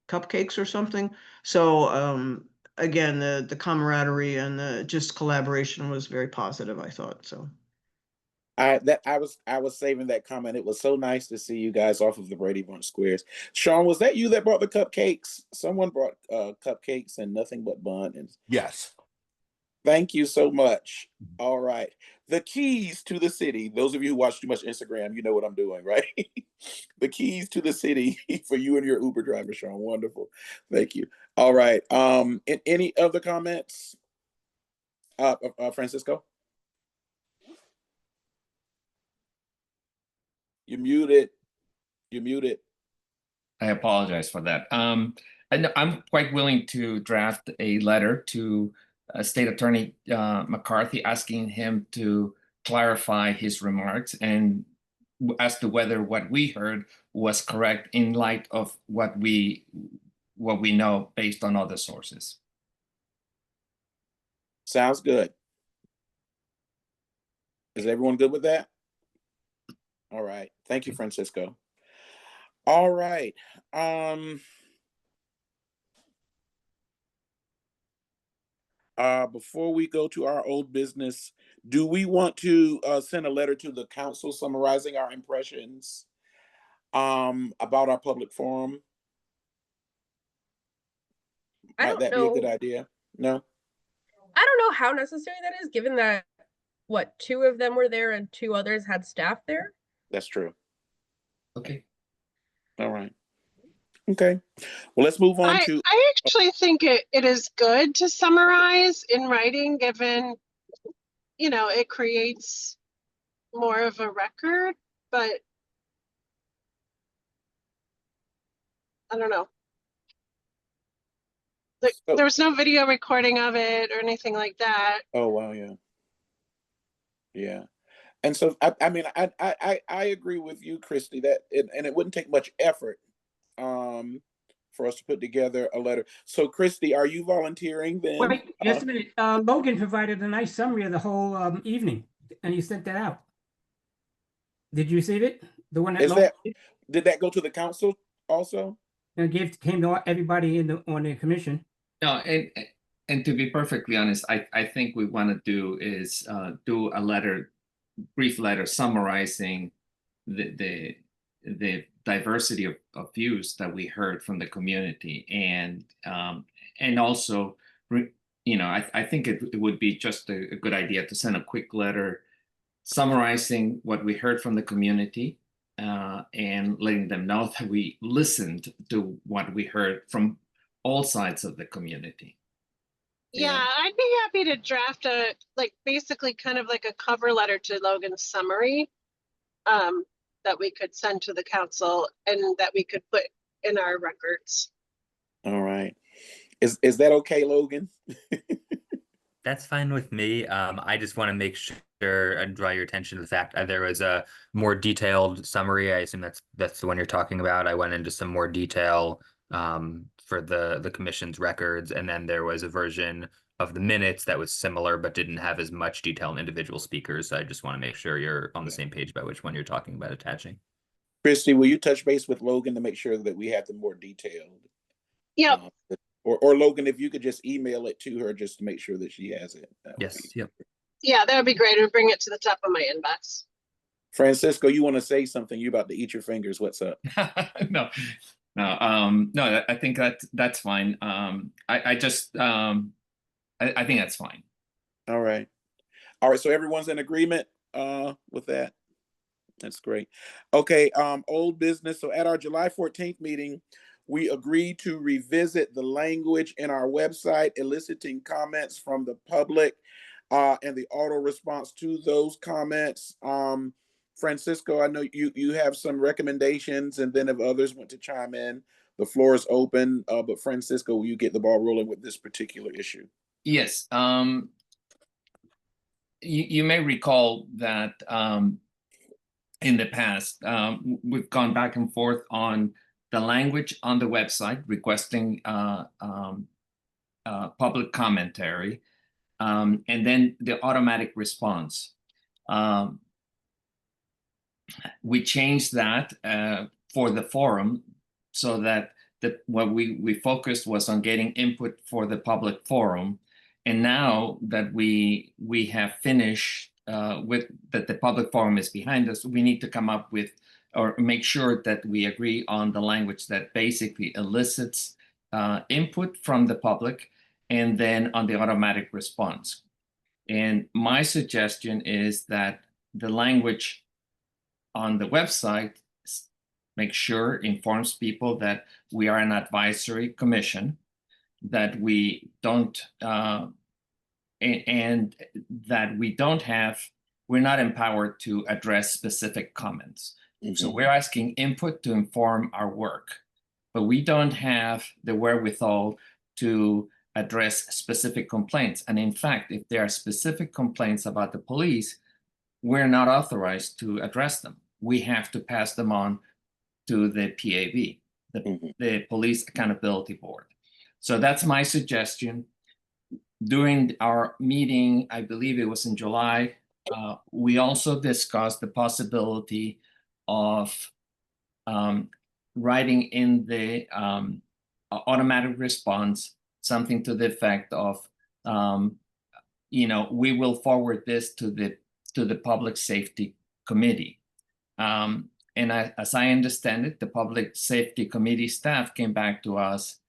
cupcakes or something. So, again, the camaraderie and the just collaboration was very positive, I thought. So, I was saving that comment. It was so nice to see you guys off of the Brady Bunch squares. Sean, was that you that brought the cupcakes? Someone brought cupcakes and nothing but bun. And Yes. thank you so much. All right. The keys to the city. Those of you who watch too much Instagram, you know what I'm doing, right? The keys to the city for you and your Uber driver, Sean. Wonderful. Thank you. All right. Any other comments? Francisco? You're muted. You're muted. I apologize for that. And I'm quite willing to draft a letter to State Attorney McCarthy asking him to clarify his remarks and as to whether what we heard was correct in light of what we know based on other sources. Sounds good. Is everyone good with that? All right. Thank you, Francisco. All right. Before we go to our old business, do we want to send a letter to the council summarizing our impressions about our public forum? Might that be a good idea? No? I don't know how necessary that is, given that, what, 2 of them were there and 2 others had staff there? That's true. Okay. All right. Okay. Well, let's move on to. I actually think it is good to summarize in writing, given, you know, it creates more of a record, but I don't know. There was no video recording of it or anything like that. Oh, wow. Yeah. Yeah. And so, I mean, I agree with you, Christy, that and it wouldn't take much effort for us to put together a letter. So, Christy, are you volunteering then? Wait, just a minute. Logan provided a nice summary of the whole evening, and he sent that out. Did you receive it? The one that did that go to the council also? And came to everybody on the commission. No, and to be perfectly honest, I think we want to do is do a brief letter summarizing the diversity of views that we heard from the community, and also you know, I think it would be just a good idea to send a quick letter summarizing what we heard from the community and letting them know that we listened to what we heard from all sides of the community. Yeah, I'd be happy to draft basically kind of like a cover letter to Logan's summary that we could send to the council and that we could put in our records. All right. Is that okay, Logan? That's fine with me. I just want to make sure and draw your attention to the fact that there was a more detailed summary. I assume that's the one you're talking about. I went into some more detail for the commission's records, and then there was a version of the minutes that was similar but didn't have as much detail on individual speakers. So I just want to make sure you're on the same page about which one you're talking about attaching. Christy, will you touch base with Logan to make sure that we have the more detailed? Yep. Or Logan, if you could just email it to her just to make sure that she has it. Yes. Yep. Yeah, that would be great. It would bring it to the top of my inbox. Francisco, you want to say something? You about to eat your fingers. What's up? No, I think that's fine. I think that's fine. All right. So everyone's in agreement with that. That's great. Okay. Old business. So at our July 14th meeting, we agreed to revisit the language in our website, eliciting comments from the public and the auto response to those comments. Francisco, I know you have some recommendations, and then if others want to chime in, the floor is open. But Francisco, will you get the ball rolling with this particular issue? Yes. You may recall that in the past, we've gone back and forth on the language on the website requesting public commentary, and then the automatic response. We changed that for the forum so that what we focused was on getting input for the public forum. And now that we have finished with that the public forum is behind us, we need to come up with or make sure that we agree on the language that basically elicits input from the public, and then on the automatic response. And my suggestion is that the language on the website make sure informs people that we are an advisory commission, that we don't and that we're not empowered to address specific comments. So we're asking input to inform our work, but we don't have the wherewithal to address specific complaints. And in fact, if there are specific complaints about the police, we're not authorized to address them. We have to pass them on to the PAB, the Police Accountability Board. So that's my suggestion. During our meeting, I believe it was in July, we also discussed the possibility of writing in the automatic response something to the effect of, we will forward this to the Public Safety Committee. And as I understand it, the Public Safety Committee staff came back to us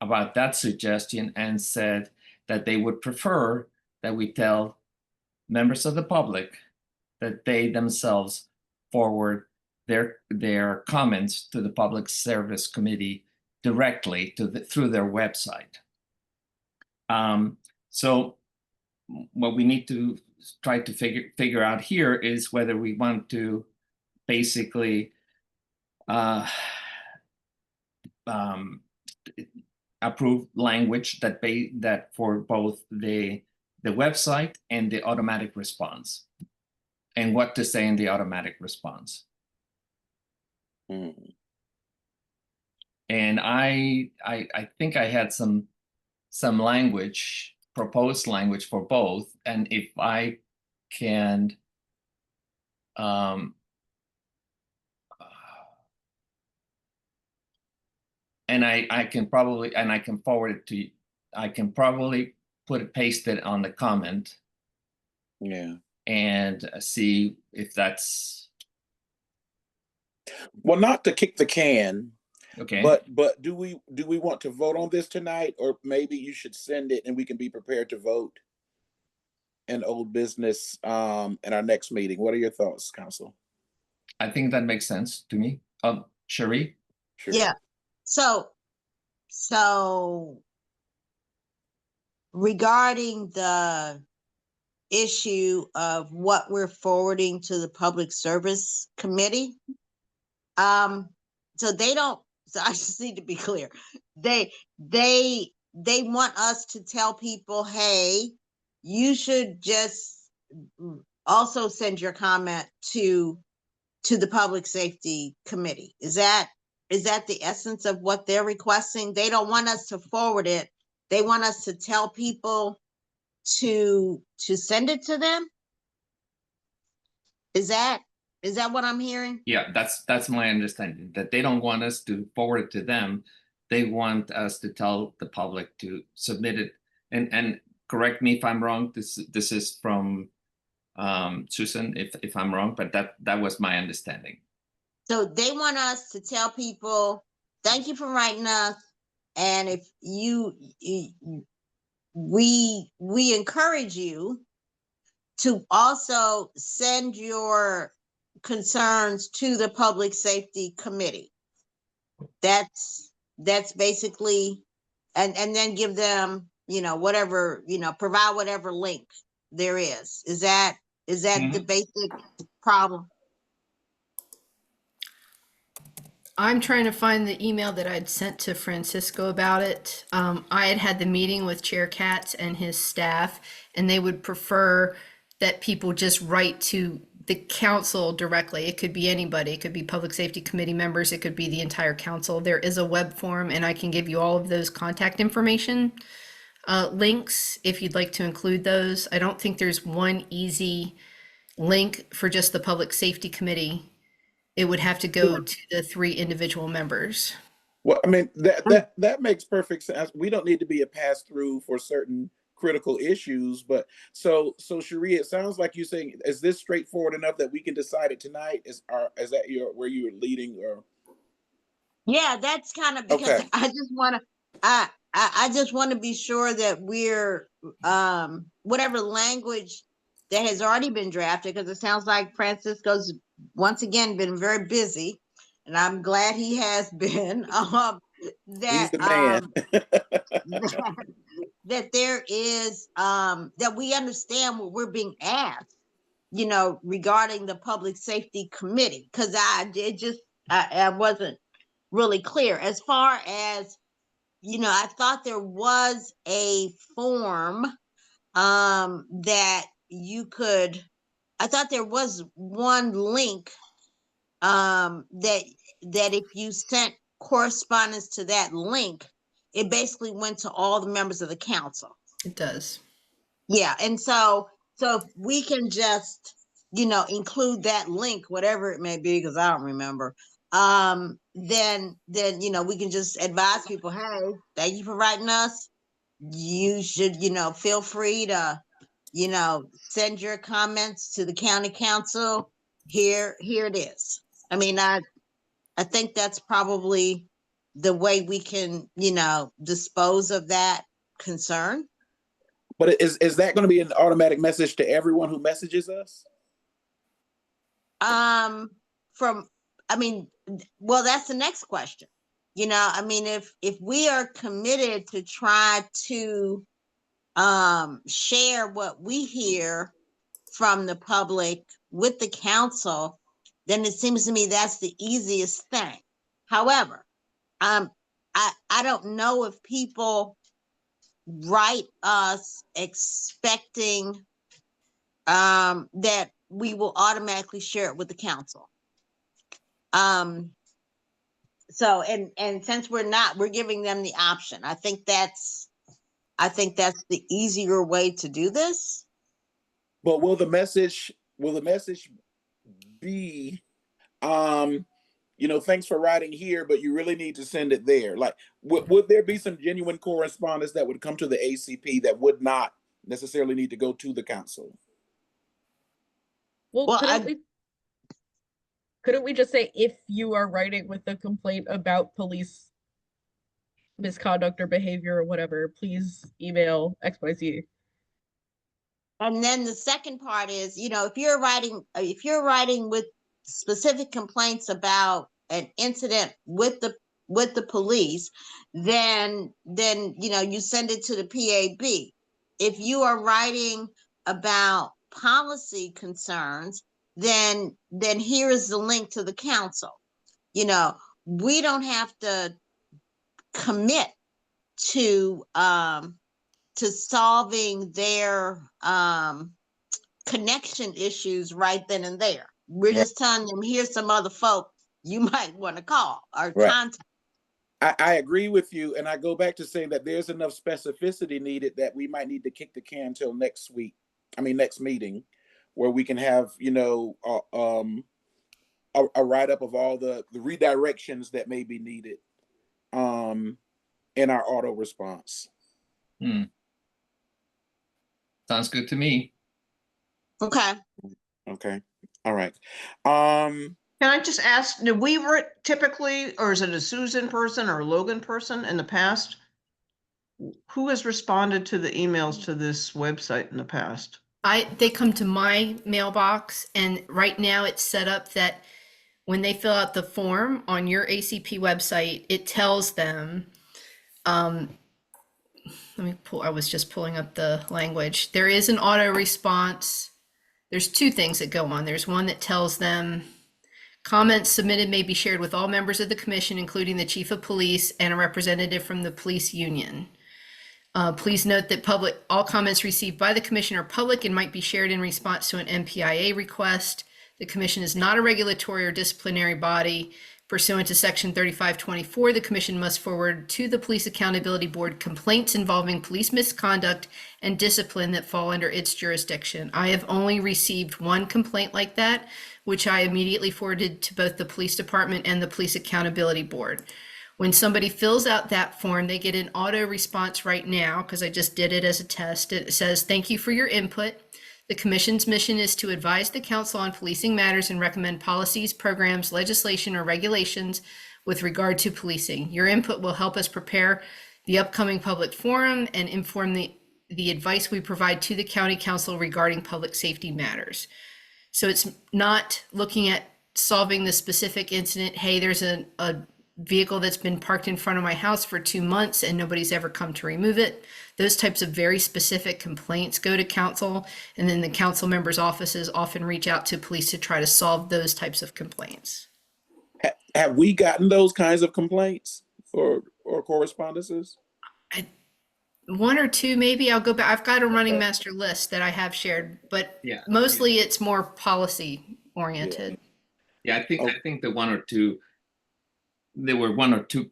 about that suggestion and said that they would prefer that we tell members of the public that they themselves forward their comments to the Public Service Committee directly through their website. So what we need to try to figure out here is whether we want to basically approve language that for both the website and the automatic response, and what to say in the automatic response. And I think I had some language, proposed language for both, and if I can and I can forward it to you. I can probably paste it on the comment. Yeah. And see if that's. Well, not to kick the can, Okay. But do we want to vote on this tonight, or maybe you should send it and we can be prepared to vote in old business in our next meeting? What are your thoughts, Council? I think that makes sense to me. Cherie? Sure. Yeah. So regarding the issue of what we're forwarding to the Public Service Committee, so they don't, so I just need to be clear. They want us to tell people, hey, you should just also send your comment to the Public Safety Committee. Is that the essence of what they're requesting? They don't want us to forward it. They want us to tell people to send it to them. Is that what I'm hearing? Yeah, that's my understanding, that they don't want us to forward it to them. They want us to tell the public to submit it. And correct me if I'm wrong, this is from Susan, if I'm wrong, but that was my understanding. So they want us to tell people, thank you for writing us. And if we encourage you to also send your concerns to the Public Safety Committee. That's basically, and then give them, whatever, provide whatever link there is. Is that the basic problem? I'm trying to find the email that I'd sent to Francisco about it. I had the meeting with Chair Katz and his staff, and they would prefer that people just write to the council directly. It could be anybody. It could be Public Safety Committee members. It could be the entire council. There is a web form, and I can give you all of those contact information links if you'd like to include those. I don't think there's one easy link for just the Public Safety Committee. It would have to go to the 3 individual members. Well, I mean, that makes perfect sense. We don't need to be a pass through for certain critical issues, but so Cherie, it sounds like you're saying, is this straightforward enough that we can decide it tonight? Is that where you were leading, or? Yeah, that's kind of because Okay. I just want to be sure that we're whatever language that has already been drafted, because it sounds like Francisco's once again been very busy, and I'm glad he has been. He's the man. That there is that we understand what we're being asked, regarding the Public Safety Committee, because I wasn't really clear as far as, I thought there was a form that you could, I thought there was one link that if you sent correspondence to that link, it basically went to all the members of the council. It does. Yeah, and so if we can just, include that link, whatever it may be, because I don't remember, then we can just advise people, hey, thank you for writing us. You should, feel free to, send your comments to the county council. Here it is. I mean, I think that's probably the way we can, dispose of that concern. But is that going to be an automatic message to everyone who messages us? Well, that's the next question. If we are committed to try to share what we hear from the public with the council, then it seems to me that's the easiest thing. However, I don't know if people write us expecting that we will automatically share it with the council. So, and since we're not, we're giving them the option. I think that's the easier way to do this. But will the message be, thanks for writing here, but you really need to send it there? Like, would there be some genuine correspondence that would come to the ACP that would not necessarily need to go to the council? Well, Well, could at least couldn't we just say if you are writing with a complaint about police misconduct or behavior or whatever, please email XYZ. And then the second part is, if you're writing with specific complaints about an incident with the police, then you send it to the PAB. If you are writing about policy concerns, then here is the link to the council. We don't have to commit to solving their connection issues right then and there. We're just telling them, here's some other folk you might want to call or contact. I agree with you, and I go back to saying that there's enough specificity needed that we might need to kick the can till next meeting, where we can have a write-up of all the redirections that may be needed in our auto response. Sounds good to me. Okay. All right. Can I just ask, did we typically, or is it a Susan person or a Logan person in the past? Who has responded to the emails to this website in the past? They come to my mailbox, and right now it's set up that when they fill out the form on your ACP website, it tells them, I was just pulling up the language. There is an auto response. There's two things that go on. There's one that tells them comments submitted may be shared with all members of the commission, including the chief of police and a representative from the police union. Please note that all comments received by the commission are public and might be shared in response to an MPIA request. The commission is not a regulatory or disciplinary body. Pursuant to Section 3524, the commission must forward to the Police Accountability Board complaints involving police misconduct and discipline that fall under its jurisdiction. I have only received one complaint like that, which I immediately forwarded to both the police department and the Police Accountability Board. When somebody fills out that form, they get an auto response right now, because I just did it as a test. It says, "Thank you for your input. The commission's mission is to advise the council on policing matters and recommend policies, programs, legislation, or regulations with regard to policing. Your input will help us prepare the upcoming public forum and inform the advice we provide to the county council regarding public safety matters." So it's not looking at solving the specific incident. Hey, there's a vehicle that's been parked in front of my house for 2 months and nobody's ever come to remove it. Those types of very specific complaints go to council, and then the council members' offices often reach out to police to try to solve those types of complaints. Have we gotten those kinds of complaints or correspondences? One or two, maybe. I'll go back. I've got a running master list that I have shared, but mostly it's more policy oriented. I think there were one or two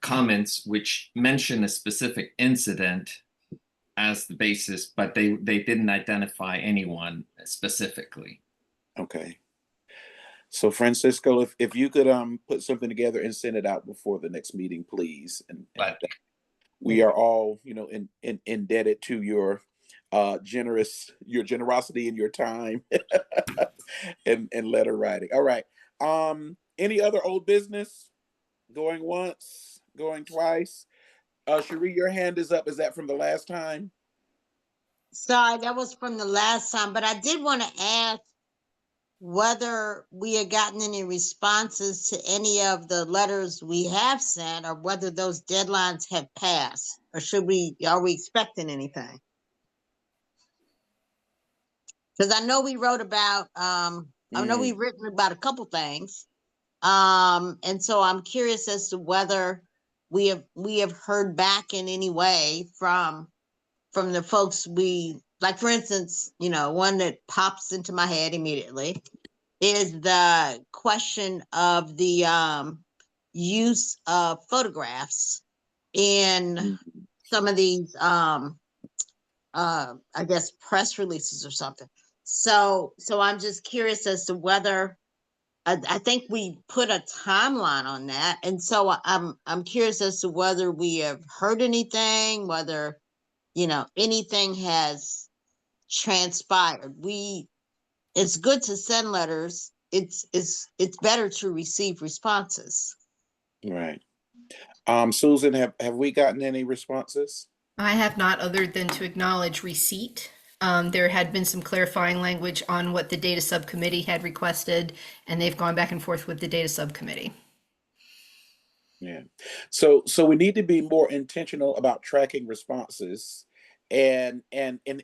comments which mention a specific incident as the basis, but they didn't identify anyone specifically. Okay. So Francisco, if you could put something together and send it out before the next meeting, please. And we are all, indebted to your generosity and your time and letter writing. All right. Any other old business? Going once, going twice. Cherie, your hand is up. Is that from the last time? Sorry, that was from the last time, but I did want to ask whether we had gotten any responses to any of the letters we have sent, or whether those deadlines have passed, or are we expecting anything? Because I know we wrote about, I know we've written about a couple things. And so I'm curious as to whether we have heard back in any way from the folks like, for instance, one that pops into my head immediately is the question of the use of photographs in some of these I guess press releases or something. So I'm just curious as to whether I think we put a timeline on that, and so I'm curious as to whether we have heard anything, whether anything has transpired. It's good to send letters it's better to receive responses. Right. Susan, have we gotten any responses? I have not, other than to acknowledge receipt. There had been some clarifying language on what the data subcommittee had requested, and they've gone back and forth with the data subcommittee. Yeah. So we need to be more intentional about tracking responses and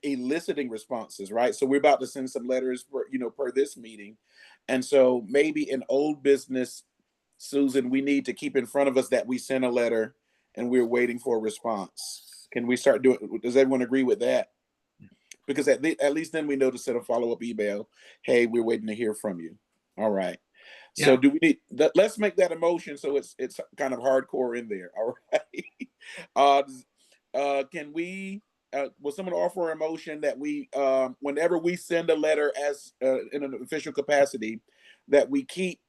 eliciting responses, right? So we're about to send some letters per this meeting. And so maybe in old business, Susan, we need to keep in front of us that we sent a letter and we're waiting for a response. Can we start doing, does everyone agree with that? Because at least then we know to send a follow-up email. Hey, we're waiting to hear from you. All right. So Yeah. do we need let's make that a motion so it's kind of hardcore in there. All right. Can we will someone offer a motion that we whenever we send a letter as in an official capacity, that we keep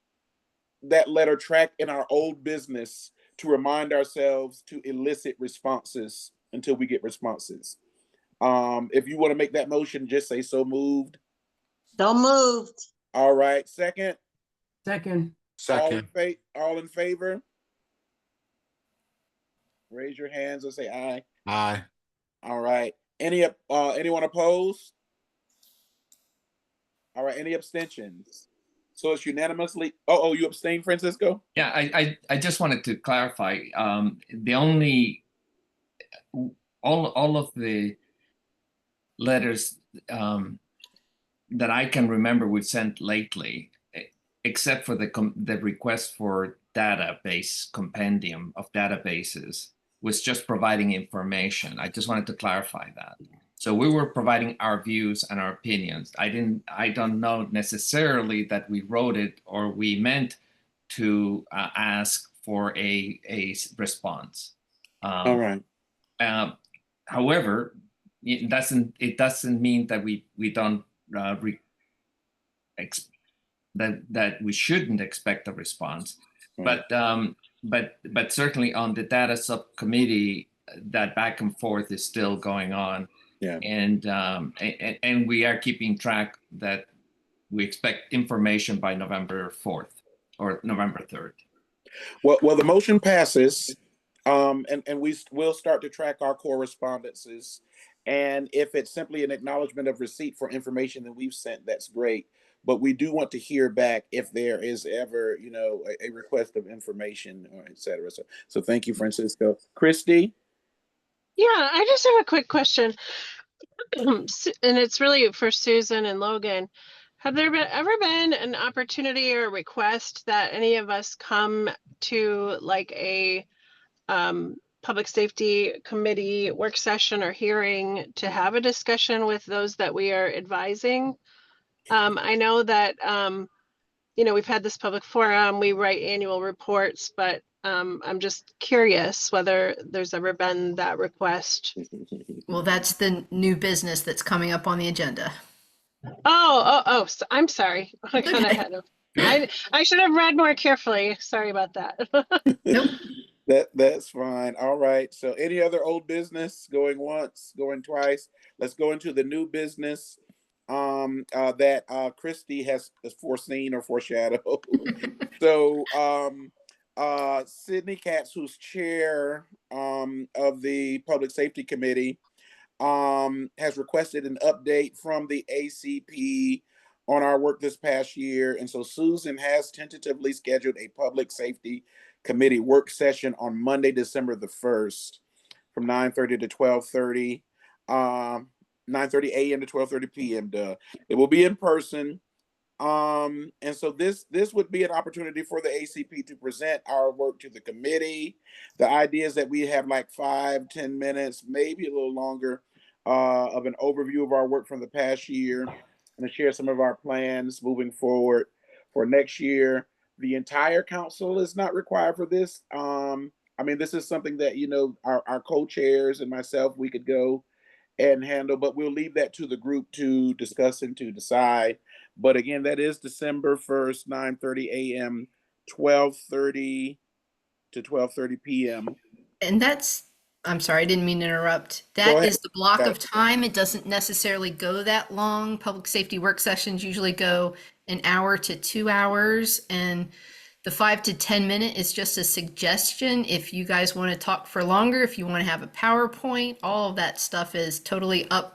that letter tracked in our old business to remind ourselves to elicit responses until we get responses? If you want to make that motion, just say so moved. So moved. All right. Second. Second. All in favor? Raise your hands and say aye. Aye. All right. Anyone opposed? All right. Any abstentions? So it's unanimously. Oh, you abstained, Francisco? Yeah, I just wanted to clarify. The only all of the letters that I can remember we've sent lately, except for the request for database compendium of databases, was just providing information. I just wanted to clarify that. So we were providing our views and our opinions. I don't know necessarily that we wrote it or we meant to ask for a response. All right. However, it doesn't mean that we don't that we shouldn't expect a response. Right. But certainly on the data subcommittee, that back and forth is still going on. Yeah. And we are keeping track that we expect information by November 4th or November 3rd. Well, the motion passes, and we will start to track our correspondences. And if it's simply an acknowledgement of receipt for information that we've sent, that's great. But we do want to hear back if there is ever, a request of information or et cetera. So thank you, Francisco. Christy? Yeah, I just have a quick question. And it's really for Susan and Logan. Have there ever been an opportunity or request that any of us come to like a public safety committee work session or hearing to have a discussion with those that we are advising? I know that, we've had this public forum, we write annual reports, but I'm just curious whether there's ever been that request. Well, that's the new business that's coming up on the agenda. Oh, I'm sorry. I got Okay. ahead of. I should have read more carefully. Sorry about that. Nope. That's fine. All right. So any other old business going once, going twice? Let's go into the new business that Christy has foreseen or foreshadowed. So Sydney Katz, who's chair of the Public Safety Committee, has requested an update from the ACP on our work this past year. And so Susan has tentatively scheduled a Public Safety Committee work session on Monday, December the 1st from 9:30 to 12:30, 9:30 a.m. to 12:30 p.m. It will be in person. And so this would be an opportunity for the ACP to present our work to the committee. The idea is that we have like 5-10 minutes, maybe a little longer, of an overview of our work from the past year and to share some of our plans moving forward for next year. The entire council is not required for this. This is something that, our co-chairs and myself, we could go and handle, but we'll leave that to the group to discuss and to decide. But again, that is December 1st, 9:30 a.m., 12:30 to 12:30 p.m. And that's I'm sorry, I didn't mean to interrupt. Go That ahead. is the block Got of time. It doesn't necessarily go that long. Public safety work sessions usually go an hour to 2 hours, and the 5 to 10 minute is just a suggestion. If you guys want to talk for longer, if you want to have a PowerPoint, all of that stuff is totally up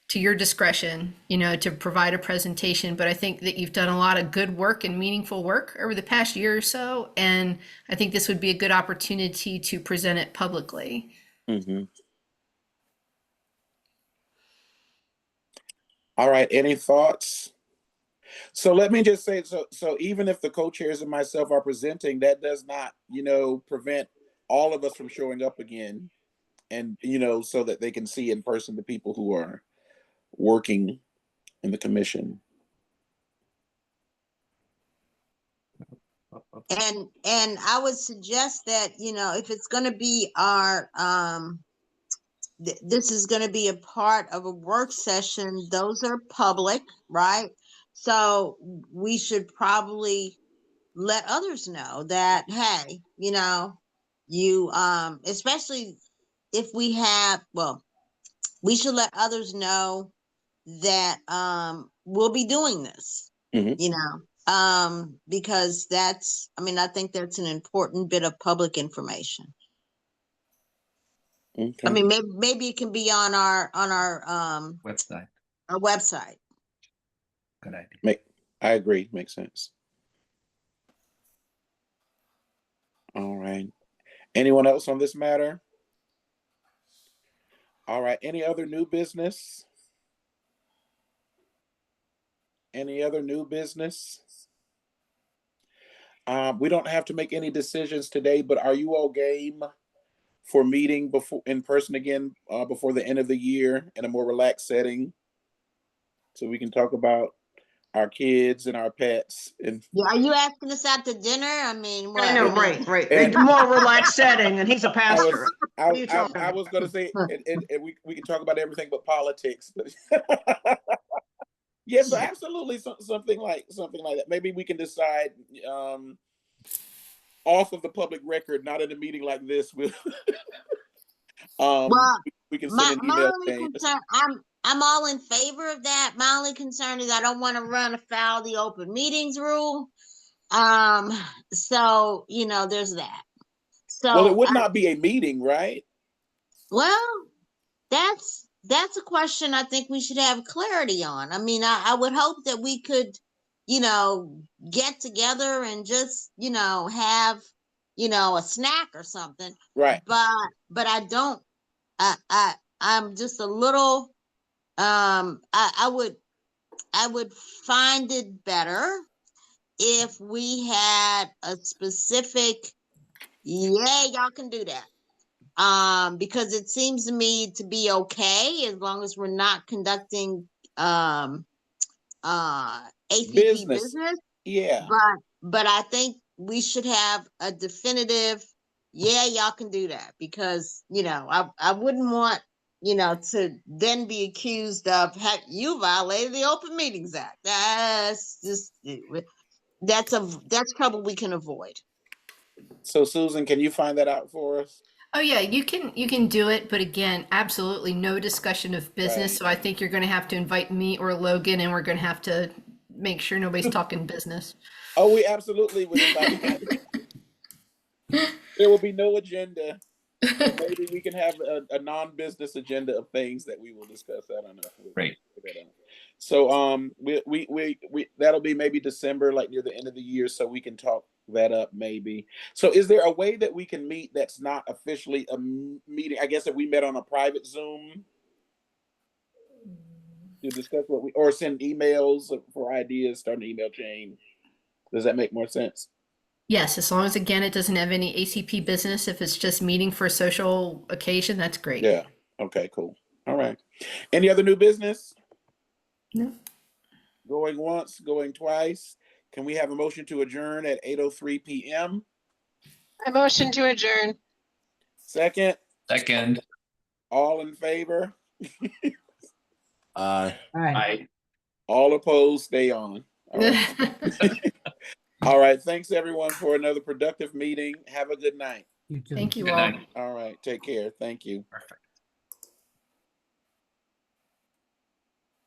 to your discretion, you know, to provide a presentation. But I think that you've done a lot of good work and meaningful work over the past year or so. And I think this would be a good opportunity to present it publicly. Mm-hmm. All right, any thoughts? So let me just say, so even if the co-chairs and myself are presenting, that does not, you know, prevent all of us from showing up again, and, you know, so that they can see in person the people who are working in the commission. And I would suggest that, you know, if it's going to be our, this is going to be a part of a work session, those are public, right? So we should probably let others know that, hey, you know, you, especially if we have, well, we should let others know that, we'll be doing this, Mhm. you know, because that's, I mean, I think that's an important bit of public information. Okay. I mean, maybe it can be on our Website. our website. Good idea. I agree. Makes sense. All right. Anyone else on this matter? All right. Any other new business? Any other new business? We don't have to make any decisions today, but are you all game for meeting before in person again before the end of the year in a more relaxed setting, so we can talk about our kids and our pets? And Yeah, are you asking us out to dinner? I mean, what? I know, right. And- A more relaxed setting, and he's a I pastor. What are you was, talking I was going to say, and we can talk about everything but politics. But yes, absolutely, something like that. Maybe we can decide off of the public record, not in a meeting like this. With Well, we can my send an email. only concern, I'm all in favor of that. My only concern is I don't want to run afoul the open meetings rule. So you know, there's that. So Well, it would not be a meeting, right? well, that's a question I think we should have clarity on. I mean, I would hope that we could, you know, get together and just, you know, have, you know, a snack or something. Right. But I don't. I'm just a little. I would find it better if we had a specific. Yeah, y'all can do that. Because it seems to me to be okay as long as we're not conducting ACP business. Yeah. But I think we should have a definitive, yeah, y'all can do that, because you know, I wouldn't want, you know, to then be accused of, heck, you violated the Open Meetings Act. That's just that's trouble we can avoid. So Susan, can you find that out for us? Oh yeah, you can do it, but again, absolutely no discussion of business. Right. So I think you're going to have to invite me or Logan, and we're going to have to make sure nobody's talking business. Oh, we absolutely would invite you. There will be no agenda. So maybe we can have a non-business agenda of things that we will discuss. I don't know. Great. So we that'll be maybe December, like near the end of the year, so we can talk that up maybe. So is there a way that we can meet that's not officially a meeting? I guess if we met on a private Zoom to discuss what we, or send emails for ideas, start an email chain. Does that make more sense? Yes, as long as again it doesn't have any ACP business. If it's just meeting for a social occasion, that's great. Yeah. Okay, cool. All right. Any other new business? No. Going once, going twice. Can we have a motion to adjourn at 8:03 p.m.? I motion to adjourn. Second, Second. all in favor? All right. Aye. All opposed, stay on. All right. All right. Thanks everyone for another productive meeting. Have a good night. You too. Thank you Good all. night. All right. Take care. Thank you. Perfect.